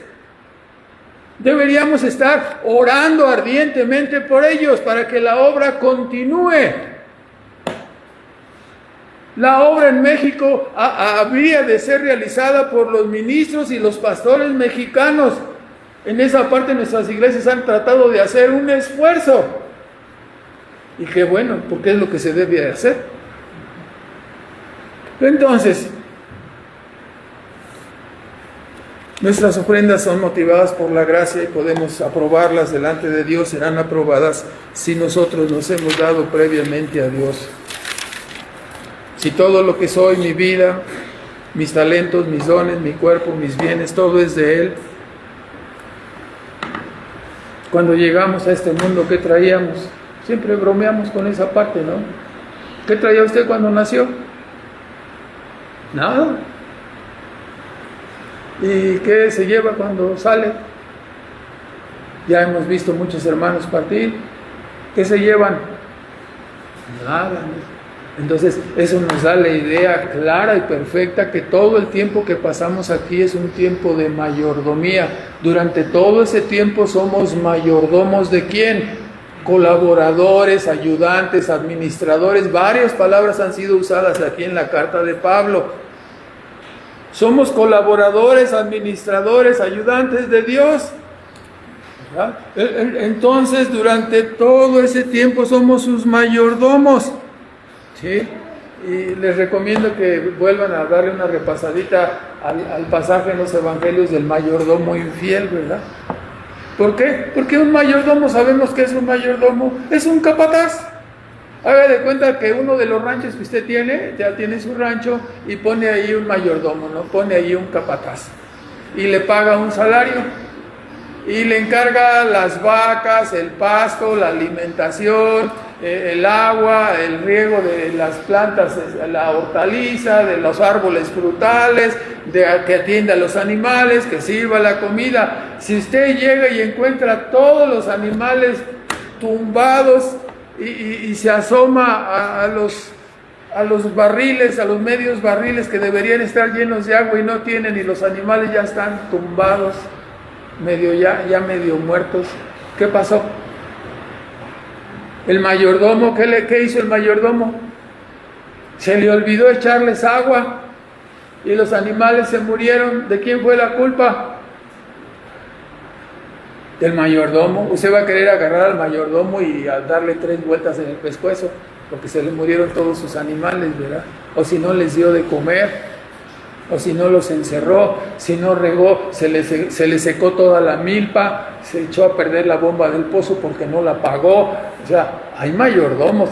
Deberíamos estar orando ardientemente por ellos para que la obra continúe. La obra en México habría de ser realizada por los ministros y los pastores mexicanos. En esa parte nuestras iglesias han tratado de hacer un esfuerzo. Y qué bueno, porque es lo que se debe de hacer. Entonces, nuestras ofrendas son motivadas por la gracia y podemos aprobarlas delante de Dios. Serán aprobadas si nosotros nos hemos dado previamente a Dios. Si todo lo que soy, mi vida, mis talentos, mis dones, mi cuerpo, mis bienes, todo es de Él. Cuando llegamos a este mundo, ¿qué traíamos? Siempre bromeamos con esa parte, ¿no? ¿Qué traía usted cuando nació? Nada. ¿Y qué se lleva cuando sale? Ya hemos visto muchos hermanos partir. ¿Qué se llevan? Nada. Entonces, eso nos da la idea clara y perfecta que todo el tiempo que pasamos aquí es un tiempo de mayordomía. Durante todo ese tiempo somos mayordomos ¿de quién? Colaboradores, ayudantes, administradores. Varias palabras han sido usadas aquí en la carta de Pablo. Somos colaboradores, administradores, ayudantes de Dios. ¿Verdad? Entonces, durante todo ese tiempo somos sus mayordomos. ¿Sí? Y les recomiendo que vuelvan a darle una repasadita al pasaje en los evangelios del mayordomo infiel, ¿verdad? ¿Por qué? Porque un mayordomo, sabemos que es un mayordomo, es un capataz. Haga de cuenta que uno de los ranchos que usted tiene, ya tiene su rancho y pone ahí un mayordomo, ¿no? Pone ahí un capataz y le paga un salario y le encarga las vacas, el pasto, la alimentación, el agua, el riego de las plantas, la hortaliza, de los árboles frutales, que atienda a los animales, que sirva la comida. Si usted llega y encuentra todos los animales tumbados y se asoma a los barriles, a los medios barriles que deberían estar llenos de agua y no tienen, y los animales ya están tumbados, ya medio muertos, ¿qué pasó? El mayordomo, ¿qué hizo el mayordomo? Se le olvidó echarles agua y los animales se murieron. ¿De quién fue la culpa? Del mayordomo. Usted va a querer agarrar al mayordomo y a darle 3 vueltas en el pescuezo porque se le murieron todos sus animales, ¿verdad? O si no les dio de comer, o si no los encerró, si no regó, se le secó toda la milpa, se echó a perder la bomba del pozo porque no la pagó. O sea, hay mayordomos.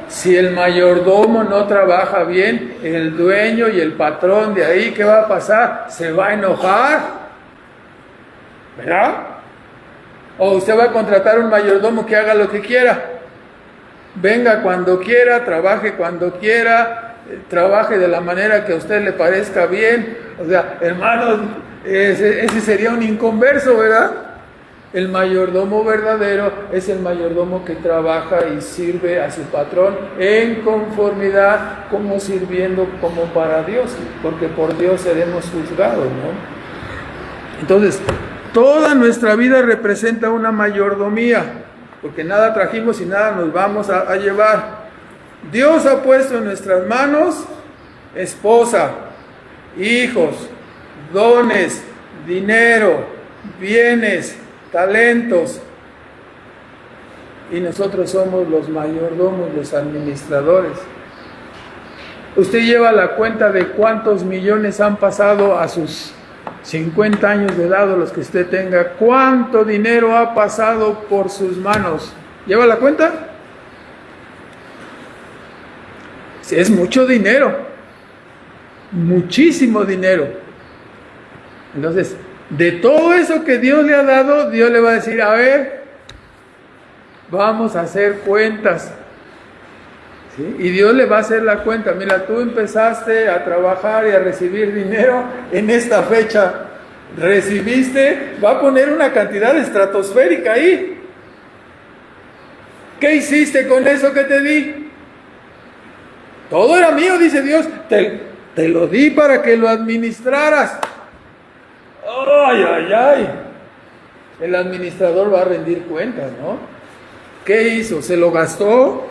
Si el mayordomo no trabaja bien, el dueño y el patrón de ahí, ¿qué va a pasar? Se va a enojar, ¿verdad? O usted va a contratar un mayordomo que haga lo que quiera. Venga cuando quiera, trabaje cuando quiera, trabaje de la manera que a usted le parezca bien. O sea, hermanos, ese sería un inconverso, ¿verdad? El mayordomo verdadero es el mayordomo que trabaja y sirve a su patrón en conformidad, como sirviendo como para Dios, porque por Dios seremos juzgados, ¿no? Entonces, toda nuestra vida representa una mayordomía, porque nada trajimos y nada nos vamos a llevar. Dios ha puesto en nuestras manos esposa, hijos, dones, dinero, bienes, talentos, y nosotros somos los mayordomos, los administradores. Usted lleva la cuenta de cuántos millones han pasado a sus 50 años de edad, o los que usted tenga, cuánto dinero ha pasado por sus manos. ¿Lleva la cuenta? Sí, es mucho dinero, muchísimo dinero. Entonces, de todo eso que Dios le ha dado, Dios le va a decir, a ver, vamos a hacer cuentas. ¿sí? Y Dios le va a hacer la cuenta. Mira, tú empezaste a trabajar y a recibir dinero en esta fecha. Recibiste, va a poner una cantidad estratosférica ahí. ¿Qué hiciste con eso que te di? Todo era mío, dice Dios. Te lo di para que lo administraras. ¡Ay, ay, ay! El administrador va a rendir cuentas, ¿no? ¿Qué hizo? ¿Se lo gastó?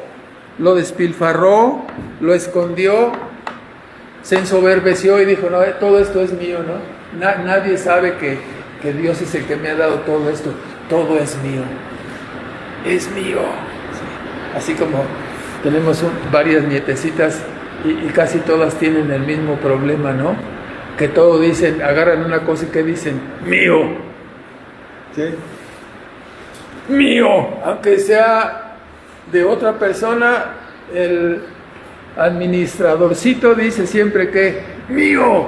¿Lo despilfarró? ¿Lo escondió? ¿Se ensoberbeció y dijo, no, todo esto es mío, ¿no? Nadie sabe que Dios es el que me ha dado todo esto. Todo es mío. Es mío. Sí. Así como tenemos varias nietecitas y casi todas tienen el mismo problema, ¿no? Que todos dicen, agarran una cosa y que dicen, mío. ¿Sí? Mío. Aunque sea de otra persona, el administradorcito dice siempre que, mío.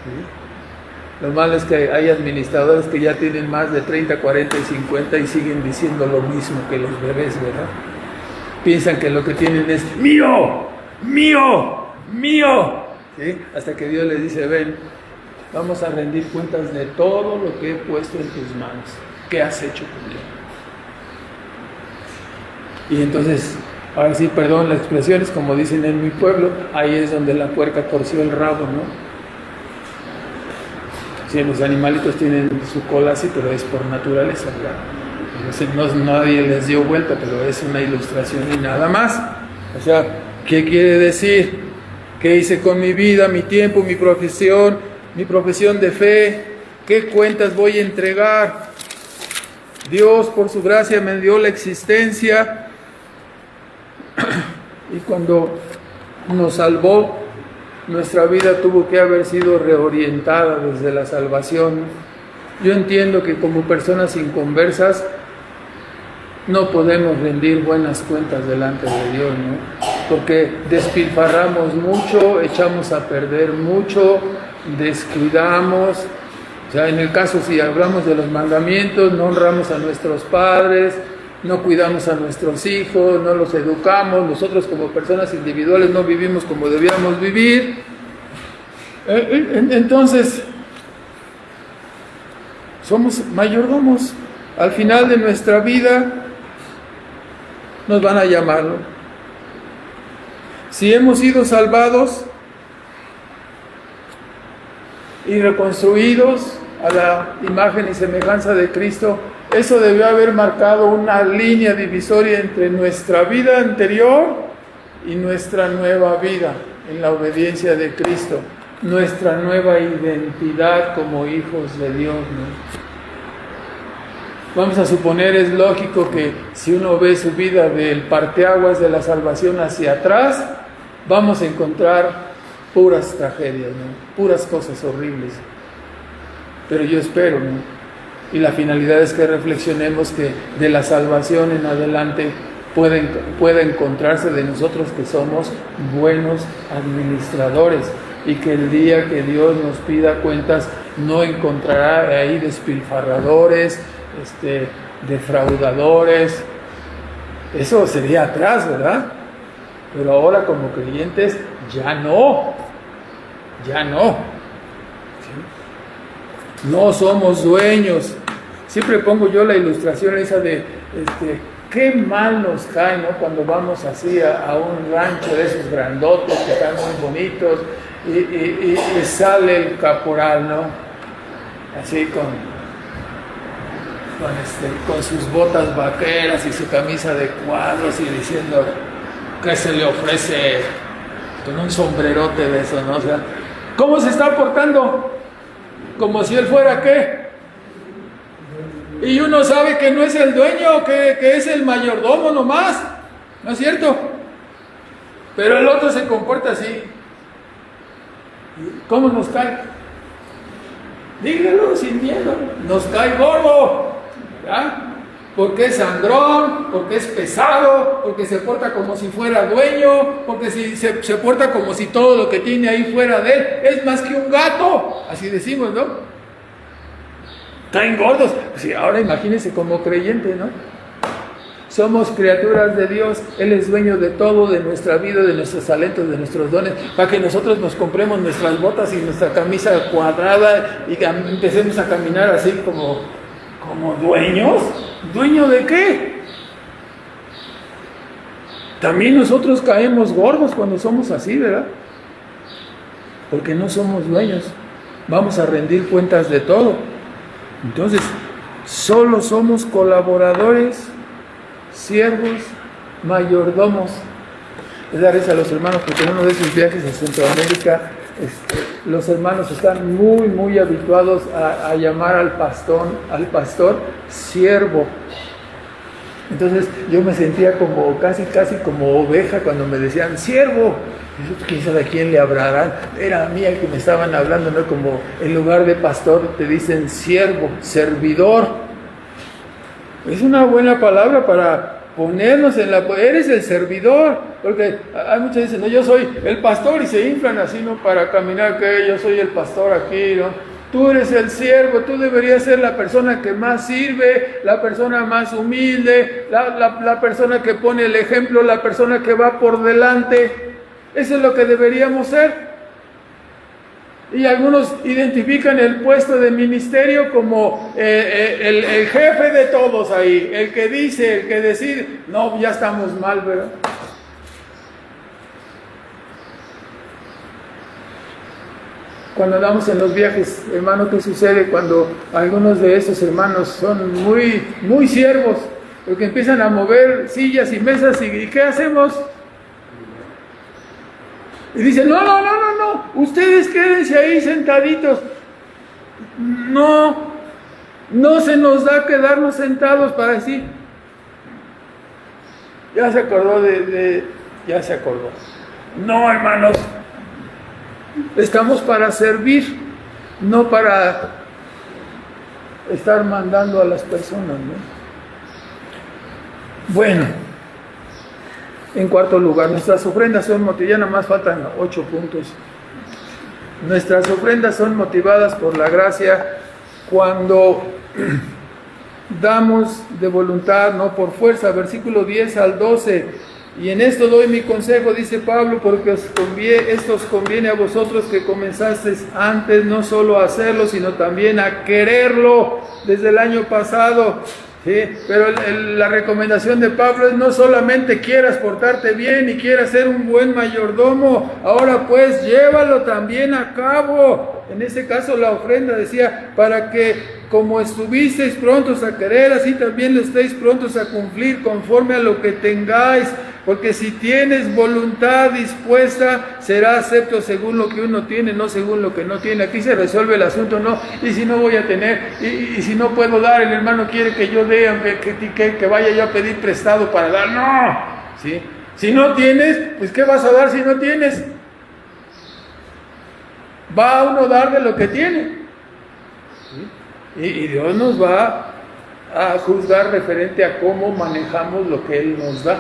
¿Sí? Lo malo es que hay administradores que ya tienen más de 30, 40 y 50 y siguen diciendo lo mismo que los bebés, ¿verdad? Piensan que lo que tienen es mío, mío, mío. ¿Sí? Hasta que Dios les dice, ven, vamos a rendir cuentas de todo lo que he puesto en tus manos. ¿Qué has hecho con él? Y entonces, ahora sí, perdón las expresiones, como dicen en mi pueblo, ahí es donde la puerca torció el rabo, ¿no? Sí, los animalitos tienen su cola así, pero es por naturaleza, ¿verdad? Nadie les dio vuelta, pero es una ilustración y nada más. O sea, ¿qué quiere decir? ¿Qué hice con mi vida, mi tiempo, mi profesión de fe? ¿Qué cuentas voy a entregar? Dios, por su gracia, me dio la existencia y cuando nos salvó, nuestra vida tuvo que haber sido reorientada desde la salvación. Yo entiendo que como personas inconversas no podemos rendir buenas cuentas delante de Dios, ¿no? Porque despilfarramos mucho, echamos a perder mucho, descuidamos. O sea, en el caso si hablamos de los mandamientos, no honramos a nuestros padres, no cuidamos a nuestros hijos, no los educamos, nosotros como personas individuales no vivimos como debíamos vivir. Entonces, somos mayordomos. Al final de nuestra vida nos van a llamarlo. Si hemos sido salvados y reconstruidos a la imagen y semejanza de Cristo, eso debió haber marcado una línea divisoria entre nuestra vida anterior y nuestra nueva vida en la obediencia de Cristo, nuestra nueva identidad como hijos de Dios, ¿no? Vamos a suponer, es lógico que si uno ve su vida del parteaguas de la salvación hacia atrás, vamos a encontrar puras tragedias, ¿no? Puras cosas horribles. Pero yo espero, ¿no? Y la finalidad es que reflexionemos que de la salvación en adelante pueda encontrarse de nosotros que somos buenos administradores y que el día que Dios nos pida cuentas no encontrará ahí despilfarradores, defraudadores. Eso sería atrás, ¿verdad? Pero ahora como creyentes ya no. ¿Sí? No somos dueños. Siempre pongo yo la ilustración esa de qué mal nos cae, ¿no? Cuando vamos así a un rancho de esos grandotes que están muy bonitos y sale el caporal, ¿no? Así con sus botas vaqueras y su camisa de cuadros y diciendo que se le ofrece con un sombrerote de eso, ¿no? O sea, ¿cómo se está portando? Como si él fuera ¿qué? Y uno sabe que no es el dueño, que es el mayordomo nomás, ¿no es cierto? Pero el otro se comporta así. ¿Cómo nos cae? Dígalo sin miedo, nos cae gordo, ¿verdad? Porque es sangrón, porque es pesado, porque se porta como si fuera dueño, porque se porta como si todo lo que tiene ahí fuera de él es más que un gato, así decimos, ¿no? Caen gordos. Sí, ahora imagínense como creyente, ¿no? Somos criaturas de Dios. Él es dueño de todo, de nuestra vida, de nuestros talentos, de nuestros dones, para que nosotros nos compremos nuestras botas y nuestra camisa cuadrada y empecemos a caminar así como dueños. ¿Dueño de qué? También nosotros caemos gordos cuando somos así, ¿verdad? Porque no somos dueños. Vamos a rendir cuentas de todo. Entonces, solo somos colaboradores, siervos, mayordomos. Les daré a los hermanos, porque en uno de esos viajes a Centroamérica, los hermanos están muy habituados a llamar al pastor siervo. Entonces yo me sentía como casi como oveja cuando me decían siervo. ¿Quién sabe a quién le hablarán? Era a mí el que me estaban hablando, ¿no? Como en lugar de pastor te dicen siervo, servidor. Es una buena palabra para ponernos en la... Eres el servidor, porque hay muchos que dicen, no, yo soy el pastor, y se inflan así, ¿no? Para caminar, que yo soy el pastor aquí, ¿no? Tú eres el siervo, tú deberías ser la persona que más sirve, la persona más humilde, la persona que pone el ejemplo, la persona que va por delante. Eso es lo que deberíamos ser. Y algunos identifican el puesto de ministerio como el jefe de todos ahí, el que dice, el que decide. No, ya estamos mal, ¿verdad? Cuando andamos en los viajes, hermano, ¿qué sucede cuando algunos de esos hermanos son muy siervos? Porque empiezan a mover sillas y mesas, ¿y qué hacemos? Y dicen, no, ustedes quédense ahí sentaditos. No se nos da quedarnos sentados para decir. Ya se acordó ya se acordó. No, hermanos. Estamos para servir, no para estar mandando a las personas, ¿no? Bueno, en cuarto lugar, nuestras ofrendas son motivadas, ya nada más faltan 8 puntos. Nuestras ofrendas son motivadas por la gracia cuando damos de voluntad, no por fuerza. Versículo 10 al 12. Y en esto doy mi consejo, dice Pablo, porque esto os conviene a vosotros que comenzasteis antes no solo a hacerlo, sino también a quererlo desde el año pasado. ¿Sí? Pero la recomendación de Pablo es no solamente quieras portarte bien y quieras ser un buen mayordomo, ahora pues llévalo también a cabo. En este caso la ofrenda decía, para que como estuvisteis prontos a querer, así también lo estéis prontos a cumplir conforme a lo que tengáis, porque si tienes voluntad dispuesta, será acepto según lo que uno tiene, no según lo que no tiene. Aquí se resuelve el asunto, no, y si no voy a tener, y si no puedo dar, el hermano quiere que yo dé, que vaya yo a pedir prestado para dar, no, ¿sí? Si no tienes, pues ¿qué vas a dar si no tienes? Va a uno dar de lo que tiene, ¿sí? Y Dios nos va a juzgar referente a cómo manejamos lo que Él nos da.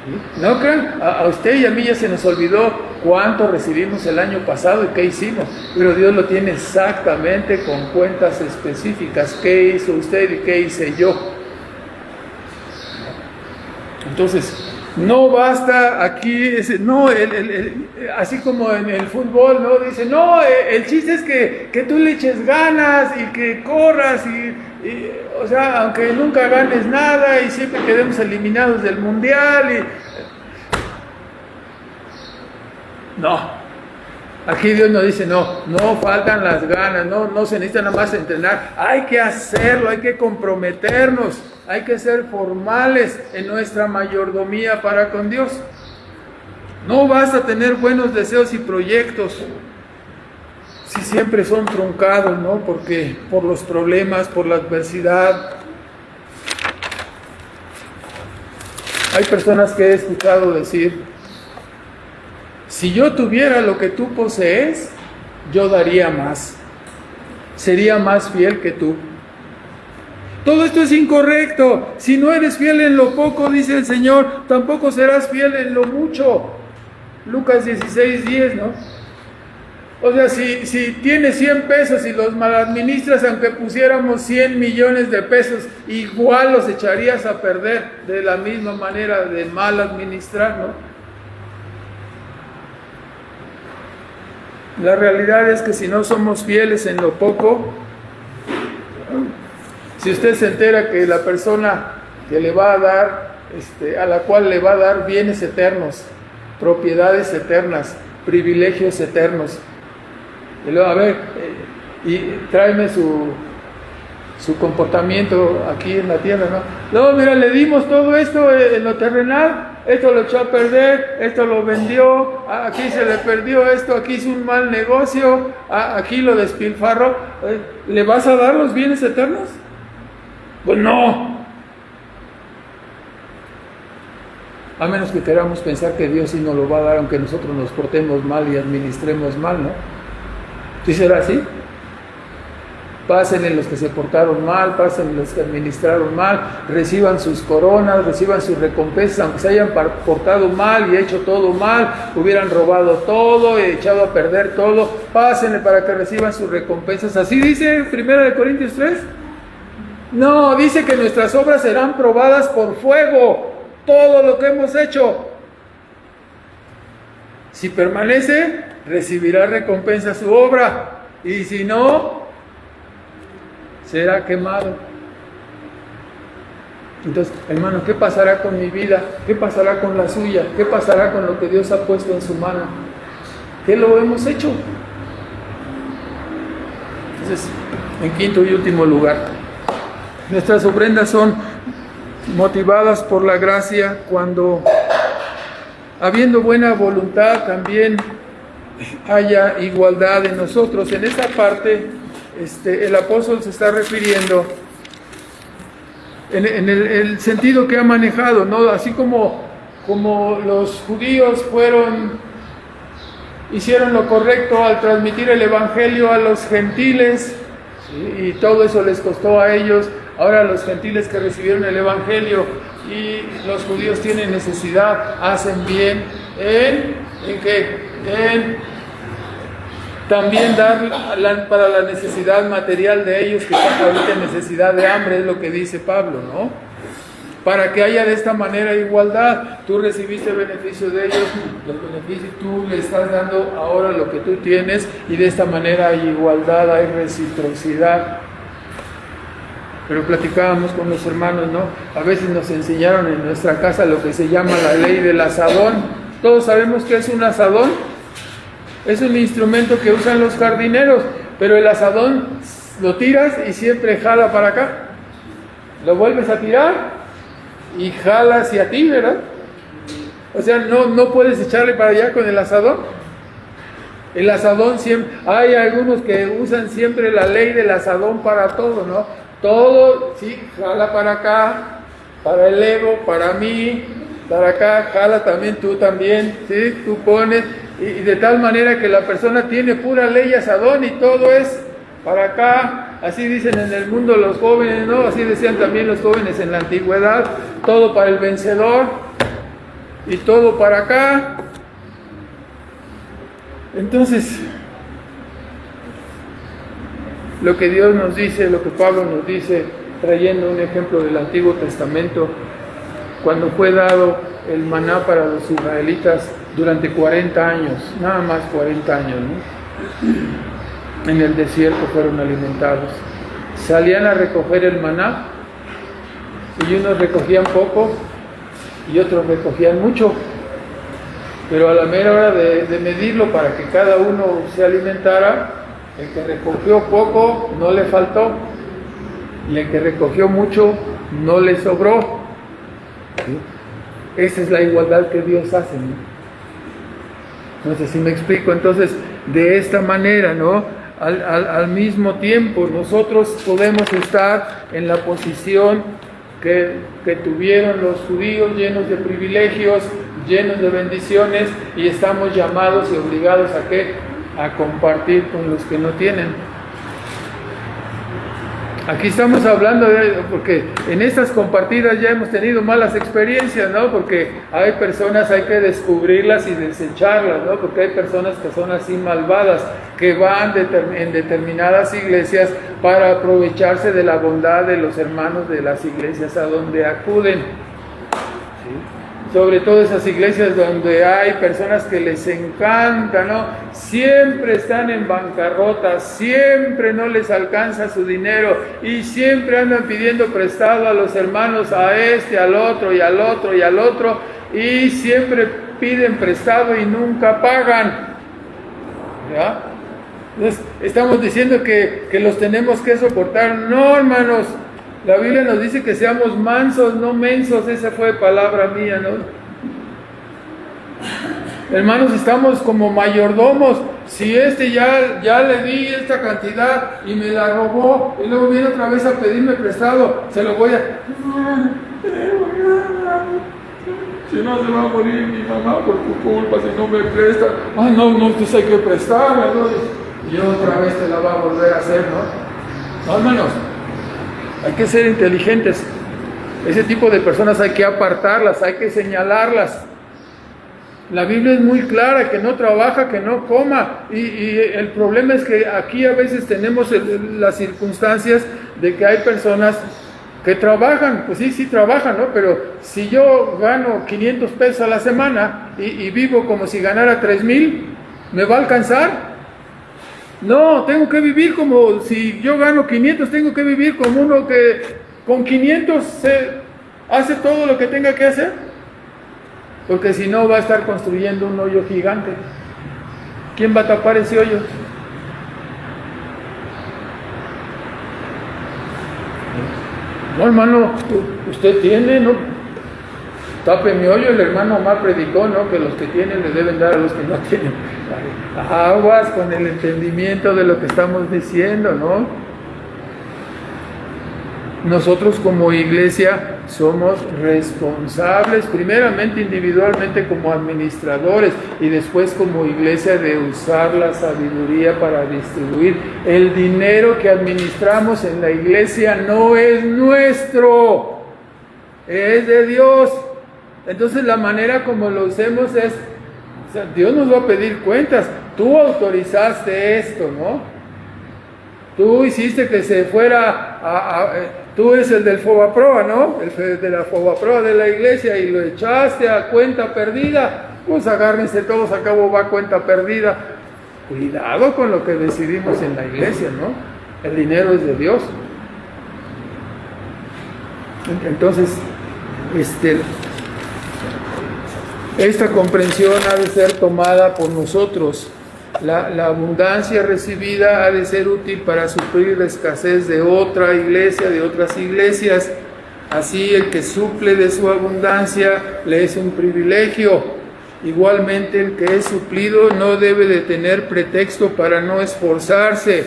¿Sí? No crean, a usted y a mí ya se nos olvidó cuánto recibimos el año pasado y qué hicimos, pero Dios lo tiene exactamente con cuentas específicas. ¿Qué hizo usted y qué hice yo? Entonces, no basta aquí, así como en el fútbol, ¿no? Dice, no, el chiste es que tú le eches ganas y que corras o sea, aunque nunca ganes nada y siempre quedemos eliminados del mundial no, aquí Dios nos dice, no faltan las ganas, no se necesita nada más entrenar, hay que hacerlo, hay que comprometernos, hay que ser formales en nuestra mayordomía para con Dios. No basta tener buenos deseos y proyectos si siempre son truncados, ¿no? Porque por los problemas, por la adversidad. Hay personas que he escuchado decir, si yo tuviera lo que tú posees, yo daría más, sería más fiel que tú. Todo esto es incorrecto. Si no eres fiel en lo poco, dice el Señor, tampoco serás fiel en lo mucho. Lucas 16:10, ¿no? O sea, si tienes 100 pesos y los maladministras, aunque pusiéramos 100 millones de pesos, igual los echarías a perder de la misma manera de mal administrar, ¿no? La realidad es que si no somos fieles en lo poco, si usted se entera que la persona que le va a dar, a la cual le va a dar bienes eternos, propiedades eternas, privilegios eternos, y luego, a ver, y tráeme su comportamiento aquí en la tierra, ¿no? Luego, mira, le dimos todo esto en lo terrenal, esto lo echó a perder, esto lo vendió, aquí se le perdió esto, aquí hizo un mal negocio, aquí lo despilfarró. ¿Le vas a dar los bienes eternos? Pues no. A menos que queramos pensar que Dios sí nos lo va a dar, aunque nosotros nos portemos mal y administremos mal, ¿no? ¿Sí será así? Pasen en los que se portaron mal, pasen en los que administraron mal, reciban sus coronas, reciban sus recompensas, aunque se hayan portado mal y hecho todo mal, hubieran robado todo, echado a perder todo, pásenle para que reciban sus recompensas. ¿Así dice 1 Corintios 3? No, dice que nuestras obras serán probadas por fuego, todo lo que hemos hecho. Si permanece, recibirá recompensa su obra, y si no, será quemado. Entonces, hermano, ¿qué pasará con mi vida? ¿Qué pasará con la suya? ¿Qué pasará con lo que Dios ha puesto en su mano? ¿Qué lo hemos hecho? Entonces, en quinto y último lugar, nuestras ofrendas son motivadas por la gracia cuando, habiendo buena voluntad, también haya igualdad en nosotros. En esta parte, el apóstol se está refiriendo en el sentido que ha manejado, ¿no? Así como los judíos hicieron lo correcto al transmitir el evangelio a los gentiles, ¿sí? Y todo eso les costó a ellos. Ahora los gentiles que recibieron el evangelio y los judíos tienen necesidad, hacen bien en también dar para la necesidad material de ellos, que están ahorita en necesidad de hambre, es lo que dice Pablo, ¿no? Para que haya de esta manera igualdad. Tú recibiste beneficio de ellos, los beneficios, tú le estás dando ahora lo que tú tienes, y de esta manera hay igualdad, hay reciprocidad. Pero platicábamos con los hermanos, ¿no? A veces nos enseñaron en nuestra casa lo que se llama la ley del asadón. Todos sabemos que es un asadón. Es un instrumento que usan los jardineros, pero el asadón lo tiras y siempre jala para acá. Lo vuelves a tirar y jala hacia ti, ¿verdad? O sea, no puedes echarle para allá con el asadón. El asadón siempre, hay algunos que usan siempre la ley del asadón para todo, ¿no? Todo, sí, jala para acá, para el ego, para mí, para acá, jala también tú también, ¿sí? Tú pones, y de tal manera que la persona tiene pura ley asadón y todo es para acá. Así dicen en el mundo los jóvenes, ¿no? Así decían también los jóvenes en la antigüedad, todo para el vencedor y todo para acá. Entonces, lo que Dios nos dice, lo que Pablo nos dice, trayendo un ejemplo del Antiguo Testamento, cuando fue dado el maná para los israelitas durante 40 años, nada más 40 años, ¿no? En el desierto fueron alimentados. Salían a recoger el maná y unos recogían poco y otros recogían mucho, pero a la mera hora de medirlo para que cada uno se alimentara, el que recogió poco no le faltó y el que recogió mucho no le sobró. ¿Sí? Esa es la igualdad que Dios hace, ¿no? No sé si me explico. Entonces, de esta manera, ¿no? Al mismo tiempo, nosotros podemos estar en la posición que tuvieron los judíos, llenos de privilegios, llenos de bendiciones, y estamos llamados y obligados ¿a qué? A compartir con los que no tienen. Aquí estamos hablando porque en estas compartidas ya hemos tenido malas experiencias, ¿no? Porque hay personas, hay que descubrirlas y desecharlas, ¿no? Porque hay personas que son así malvadas, que van en determinadas iglesias para aprovecharse de la bondad de los hermanos de las iglesias a donde acuden. Sobre todo esas iglesias donde hay personas que les encanta, ¿no? Siempre están en bancarrota, siempre no les alcanza su dinero y siempre andan pidiendo prestado a los hermanos, a este, al otro y al otro y al otro, y siempre piden prestado y nunca pagan. ¿Ya? Entonces, estamos diciendo que los tenemos que soportar. No, hermanos. La Biblia nos dice que seamos mansos, no mensos. Esa fue palabra mía, ¿no? Hermanos, estamos como mayordomos. Si ya le di esta cantidad y me la robó y luego viene otra vez a pedirme prestado, se lo voy a... Si no, se va a morir mi mamá por tu culpa si no me presta. No, pues hay que prestarla, ¿no? Y otra vez te la va a volver a hacer, ¿no? No, hermanos. Hay que ser inteligentes. Ese tipo de personas hay que apartarlas, hay que señalarlas. La Biblia es muy clara, que no trabaja, que no coma. Y el problema es que aquí a veces tenemos las circunstancias de que hay personas que trabajan. Pues sí trabajan, ¿no? Pero si yo gano 500 pesos a la semana y vivo como si ganara 3,000, ¿me va a alcanzar? No, tengo que vivir como si yo gano 500, tengo que vivir como uno que con 500 hace todo lo que tenga que hacer, porque si no va a estar construyendo un hoyo gigante. ¿Quién va a tapar ese hoyo? No, hermano, usted tiene, ¿no? Tape mi hoyo. El hermano Omar predicó, ¿no? Que los que tienen le deben dar a los que no tienen. Aguas con el entendimiento de lo que estamos diciendo, ¿no? Nosotros como iglesia somos responsables, primeramente individualmente como administradores y después como iglesia, de usar la sabiduría para distribuir. El dinero que administramos en la iglesia no es nuestro, es de Dios. Entonces la manera como lo usemos es, o sea, Dios nos va a pedir cuentas. Tú autorizaste esto, ¿no? Tú hiciste que se fuera tú eres el del Fobaproa, ¿no? El de la Fobaproa de la iglesia, y lo echaste a cuenta perdida. Pues agárrense todos, a cabo va a cuenta perdida. Cuidado con lo que decidimos en la iglesia, ¿no? El dinero es de Dios. Entonces, esta comprensión ha de ser tomada por nosotros. La abundancia recibida ha de ser útil para suplir la escasez de otra iglesia, de otras iglesias. Así, el que suple de su abundancia le es un privilegio. Igualmente, el que es suplido no debe de tener pretexto para no esforzarse.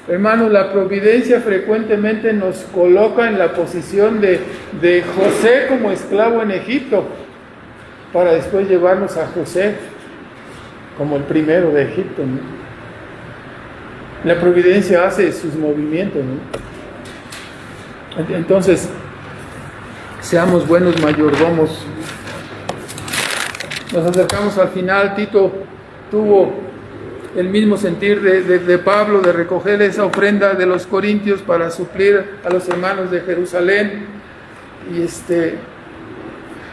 Hermanos, la providencia frecuentemente nos coloca en la posición de José como esclavo en Egipto, para después llevarnos a José como el primero de Egipto, ¿no? La providencia hace sus movimientos, ¿no? Entonces, seamos buenos mayordomos. Nos acercamos al final. Tito tuvo el mismo sentir de Pablo, de recoger esa ofrenda de los corintios para suplir a los hermanos de Jerusalén. Y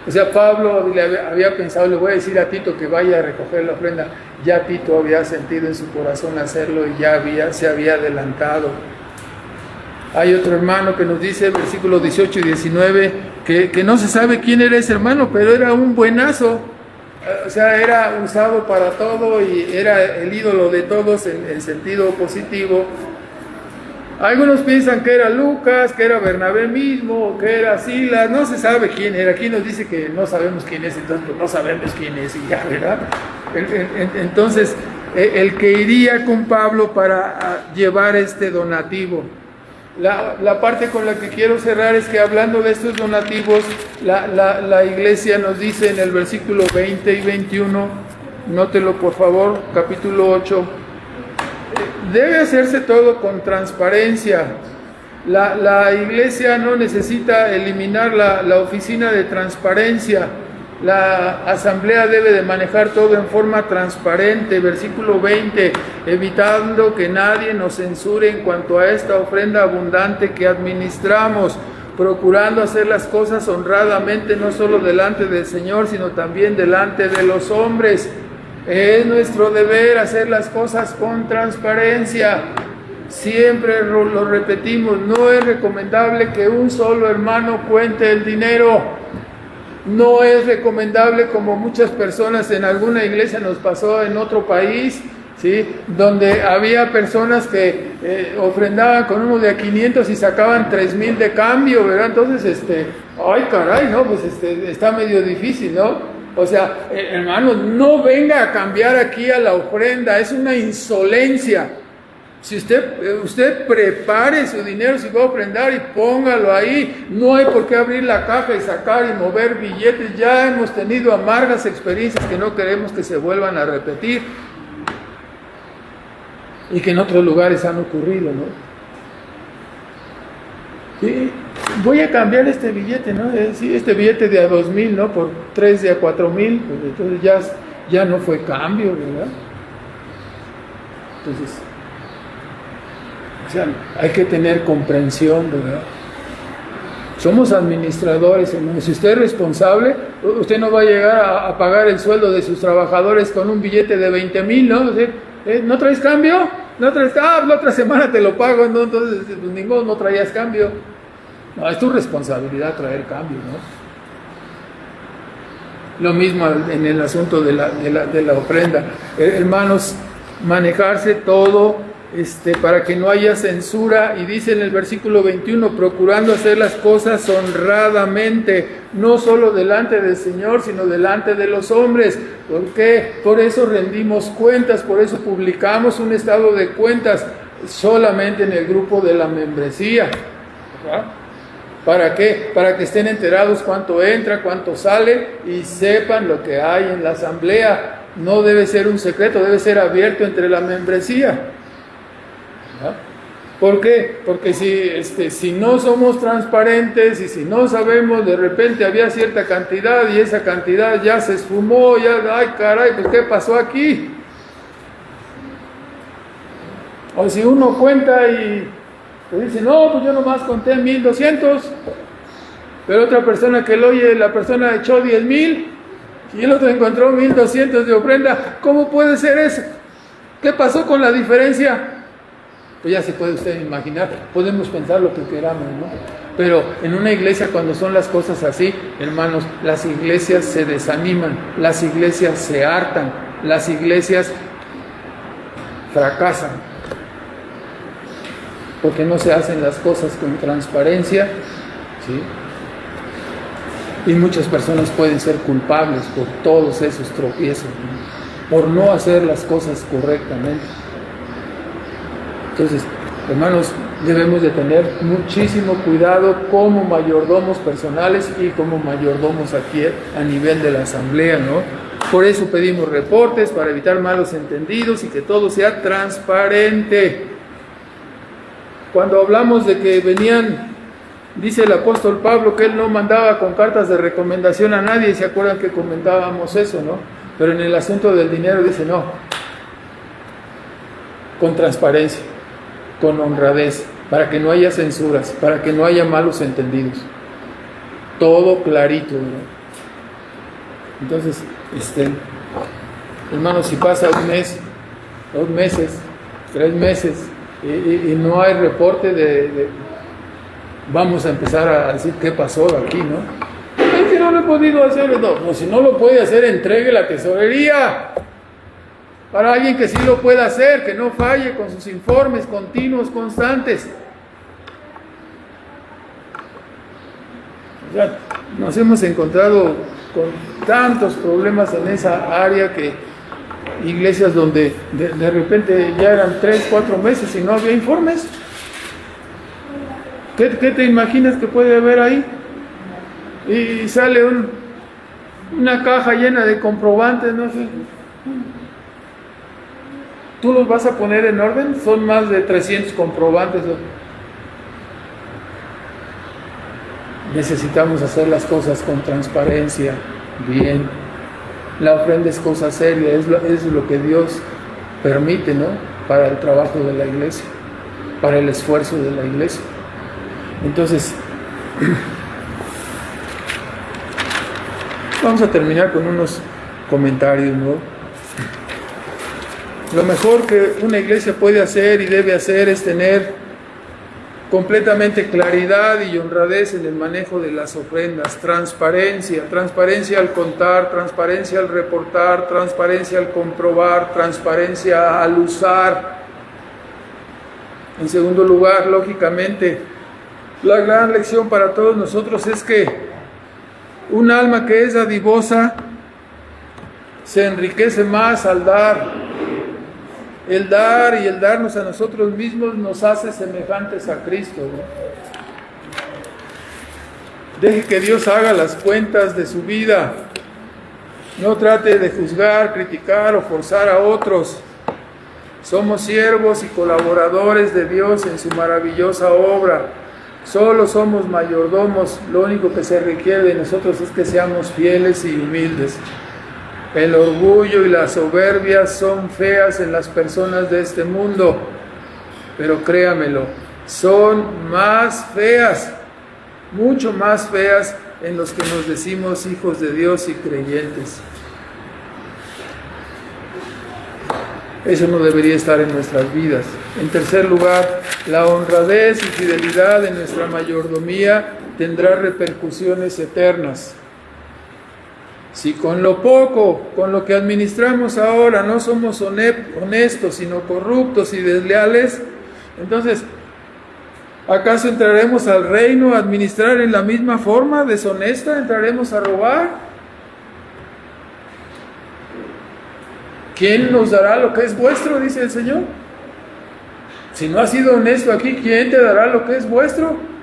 o sea, Pablo le había pensado, le voy a decir a Tito que vaya a recoger la ofrenda. Ya Tito había sentido en su corazón hacerlo y ya se había adelantado. Hay otro hermano que nos dice, versículos 18 y 19, que no se sabe quién era ese hermano, pero era un buenazo. O sea, era usado para todo y era el ídolo de todos en sentido positivo. Algunos piensan que era Lucas, que era Bernabé mismo, que era Silas, no se sabe quién era. Aquí nos dice que no sabemos quién es, entonces pues no sabemos quién es y ya, ¿verdad? Entonces, el que iría con Pablo para llevar este donativo. La parte con la que quiero cerrar es que, hablando de estos donativos, la iglesia nos dice en el versículo 20 y 21, nótelo por favor, capítulo 8, debe hacerse todo con transparencia. La iglesia no necesita eliminar la oficina de transparencia. La asamblea debe de manejar todo en forma transparente. Versículo 20, evitando que nadie nos censure en cuanto a esta ofrenda abundante que administramos, procurando hacer las cosas honradamente, no solo delante del Señor, sino también delante de los hombres. Es nuestro deber hacer las cosas con transparencia. Siempre lo repetimos, no es recomendable que un solo hermano cuente el dinero. No es recomendable, como muchas personas en alguna iglesia nos pasó en otro país, ¿sí? Donde había personas que ofrendaban con uno de a 500 y sacaban 3,000 de cambio, ¿verdad? Entonces, ay caray, ¿no? Pues está medio difícil, ¿no? O sea, hermanos, no venga a cambiar aquí a la ofrenda, es una insolencia. Si usted prepare su dinero, si va a ofrendar, y póngalo ahí. No hay por qué abrir la caja y sacar y mover billetes. Ya hemos tenido amargas experiencias que no queremos que se vuelvan a repetir y que en otros lugares han ocurrido, ¿no? Sí, voy a cambiar este billete, ¿no? Sí, este billete de a 2,000, ¿no? Por 3 de a 4,000, pues entonces ya no fue cambio, ¿verdad? Entonces, o sea, hay que tener comprensión, ¿verdad? Somos administradores, hermano. Si usted es responsable, usted no va a llegar a pagar el sueldo de sus trabajadores con un billete de 20,000, ¿no? O sea, ¿no traes cambio? ¿No traes? La otra semana te lo pago, ¿no? Entonces, pues ni modo, no traías cambio. No, es tu responsabilidad traer cambio, ¿no? Lo mismo en el asunto de la ofrenda. Hermanos, manejarse todo para que no haya censura, y dice en el versículo 21, procurando hacer las cosas honradamente, no solo delante del Señor, sino delante de los hombres. ¿Por qué? Por eso rendimos cuentas, por eso publicamos un estado de cuentas solamente en el grupo de la membresía. ¿Verdad? ¿Para qué? Para que estén enterados cuánto entra, cuánto sale, y sepan lo que hay en la asamblea. No debe ser un secreto, debe ser abierto entre la membresía. ¿Por qué? Porque si no somos transparentes y si no sabemos, de repente había cierta cantidad y esa cantidad ya se esfumó, ay caray, pues ¿qué pasó aquí? O si uno cuenta y pues dice, no, pues yo nomás conté 1,200, pero otra persona que lo oye, la persona echó 10,000 y el otro encontró 1,200 de ofrenda. ¿Cómo puede ser eso? ¿Qué pasó con la diferencia? Pues ya se puede usted imaginar, podemos pensar lo que queramos, ¿no? Pero en una iglesia, cuando son las cosas así, hermanos, las iglesias se desaniman, las iglesias se hartan, las iglesias fracasan, porque no se hacen las cosas con transparencia, ¿sí? Y muchas personas pueden ser culpables por todos esos tropiezos, ¿no? Por no hacer las cosas correctamente. Entonces, hermanos, debemos de tener muchísimo cuidado como mayordomos personales y como mayordomos aquí a nivel de la asamblea, ¿no? Por eso pedimos reportes, para evitar malos entendidos y que todo sea transparente. Cuando hablamos de que venían, dice el apóstol Pablo que él no mandaba con cartas de recomendación a nadie, ¿se acuerdan que comentábamos eso, no? Pero en el asunto del dinero dice no, con transparencia, con honradez, para que no haya censuras, para que no haya malos entendidos. Todo clarito, ¿no? Entonces, hermanos, si pasa un mes, 2 meses, 3 meses, y no hay reporte vamos a empezar a decir qué pasó aquí, ¿no? Es que no lo he podido hacer. No, si no lo puede hacer, entregue la tesorería. Para alguien que sí lo pueda hacer, que no falle con sus informes continuos, constantes. O sea, nos hemos encontrado con tantos problemas en esa área, que iglesias donde de repente ya eran 3, 4 meses y no había informes. ¿Qué te imaginas que puede haber ahí? Y sale una caja llena de comprobantes, no sé. ¿Tú los vas a poner en orden? Son más de 300 comprobantes. necesitamos hacer las cosas con transparencia, bien. La ofrenda es cosa seria, es lo que Dios permite, ¿no? Para el trabajo de la iglesia, para el esfuerzo de la iglesia. Entonces, vamos a terminar con unos comentarios, ¿no? Lo mejor que una iglesia puede hacer y debe hacer es tener completamente claridad y honradez en el manejo de las ofrendas, transparencia al contar, transparencia al reportar, transparencia al comprobar, transparencia al usar. En segundo lugar, lógicamente, la gran lección para todos nosotros es que un alma que es dadivosa se enriquece más al dar. El dar y el darnos a nosotros mismos nos hace semejantes a Cristo, ¿no? Deje que Dios haga las cuentas de su vida. No trate de juzgar, criticar o forzar a otros. Somos siervos y colaboradores de Dios en su maravillosa obra. Solo somos mayordomos. Lo único que se requiere de nosotros es que seamos fieles y humildes. El orgullo y la soberbia son feas en las personas de este mundo, pero créamelo, son más feas, mucho más feas en los que nos decimos hijos de Dios y creyentes. Eso no debería estar en nuestras vidas. En tercer lugar, la honradez y fidelidad en nuestra mayordomía tendrá repercusiones eternas. Si con lo poco, con lo que administramos ahora, no somos honestos, sino corruptos y desleales, entonces, ¿acaso entraremos al reino a administrar en la misma forma deshonesta? ¿Entraremos a robar? ¿Quién nos dará lo que es vuestro? Dice el Señor. Si no has sido honesto aquí, ¿quién te dará lo que es vuestro?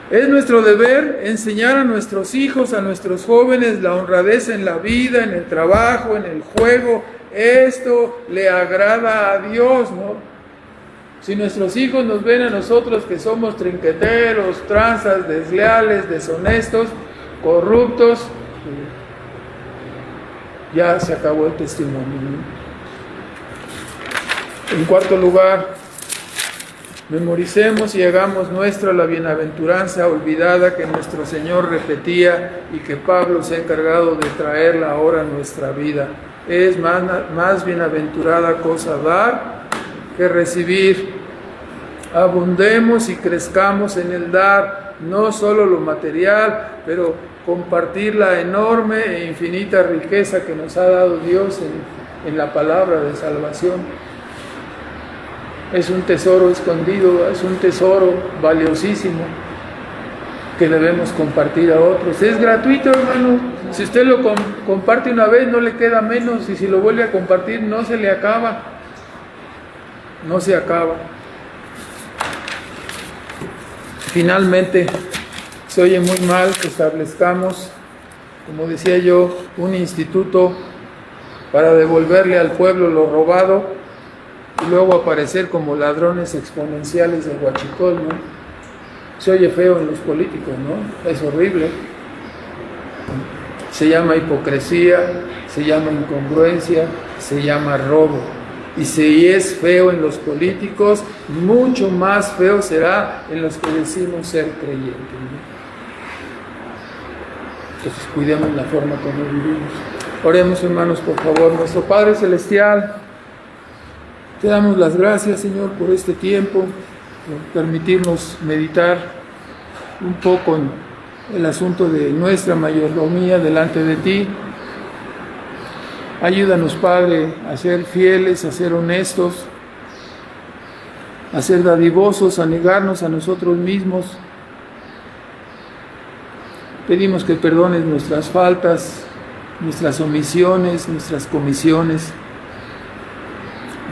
Es nuestro deber enseñar a nuestros hijos, a nuestros jóvenes, la honradez en la vida, en el trabajo, en el juego. Esto le agrada a Dios, ¿no? Si nuestros hijos nos ven a nosotros que somos trinqueteros, tranzas, desleales, deshonestos, corruptos, ya se acabó el testimonio, ¿no? En cuarto lugar, memoricemos y hagamos nuestra la bienaventuranza olvidada que nuestro Señor repetía y que Pablo se ha encargado de traerla ahora a nuestra vida. Es más bienaventurada cosa dar que recibir. Abundemos y crezcamos en el dar, no solo lo material, pero compartir la enorme e infinita riqueza que nos ha dado Dios en la palabra de salvación. Es un tesoro escondido, es un tesoro valiosísimo que debemos compartir a otros. Es gratuito, hermano. Si usted lo comparte una vez, no le queda menos, y si lo vuelve a compartir, no se le acaba. No se acaba. Finalmente, se oye muy mal que establezcamos, como decía yo, un instituto para devolverle al pueblo lo robado y luego aparecer como ladrones exponenciales de huachicol, ¿no? Se oye feo en los políticos, ¿no? Es horrible. Se llama hipocresía, se llama incongruencia, se llama robo. Y si es feo en los políticos, mucho más feo será en los que decimos ser creyentes, ¿no? Entonces cuidemos la forma como vivimos. Oremos, hermanos, por favor. Nuestro Padre Celestial, te damos las gracias, Señor, por este tiempo, por permitirnos meditar un poco en el asunto de nuestra mayordomía delante de ti. Ayúdanos, Padre, a ser fieles, a ser honestos, a ser dadivosos, a negarnos a nosotros mismos. Pedimos que perdones nuestras faltas, nuestras omisiones, nuestras comisiones.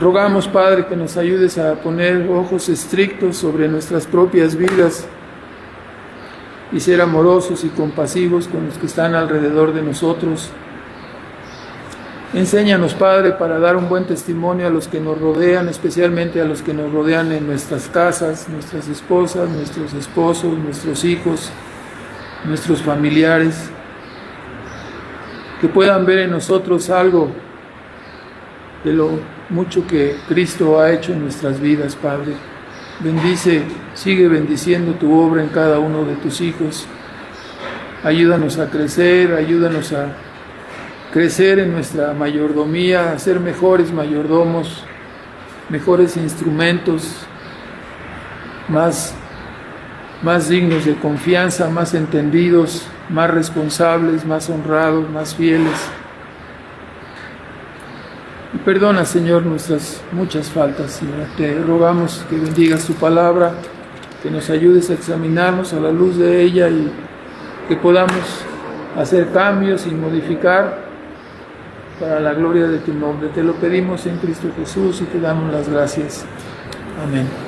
Rogamos, Padre, que nos ayudes a poner ojos estrictos sobre nuestras propias vidas y ser amorosos y compasivos con los que están alrededor de nosotros. Enséñanos, Padre, para dar un buen testimonio a los que nos rodean, especialmente a los que nos rodean en nuestras casas, nuestras esposas, nuestros esposos, nuestros hijos, nuestros familiares, que puedan ver en nosotros algo de lo mucho que Cristo ha hecho en nuestras vidas, Padre. Bendice, sigue bendiciendo tu obra en cada uno de tus hijos. Ayúdanos a crecer, ayúdanos a crecer en nuestra mayordomía, a ser mejores mayordomos, mejores instrumentos, más dignos de confianza, más entendidos, más responsables, más honrados, más fieles. Y perdona, Señor, nuestras muchas faltas, Señor. Te rogamos que bendigas tu palabra, que nos ayudes a examinarnos a la luz de ella y que podamos hacer cambios y modificar para la gloria de tu nombre. Te lo pedimos en Cristo Jesús y te damos las gracias. Amén.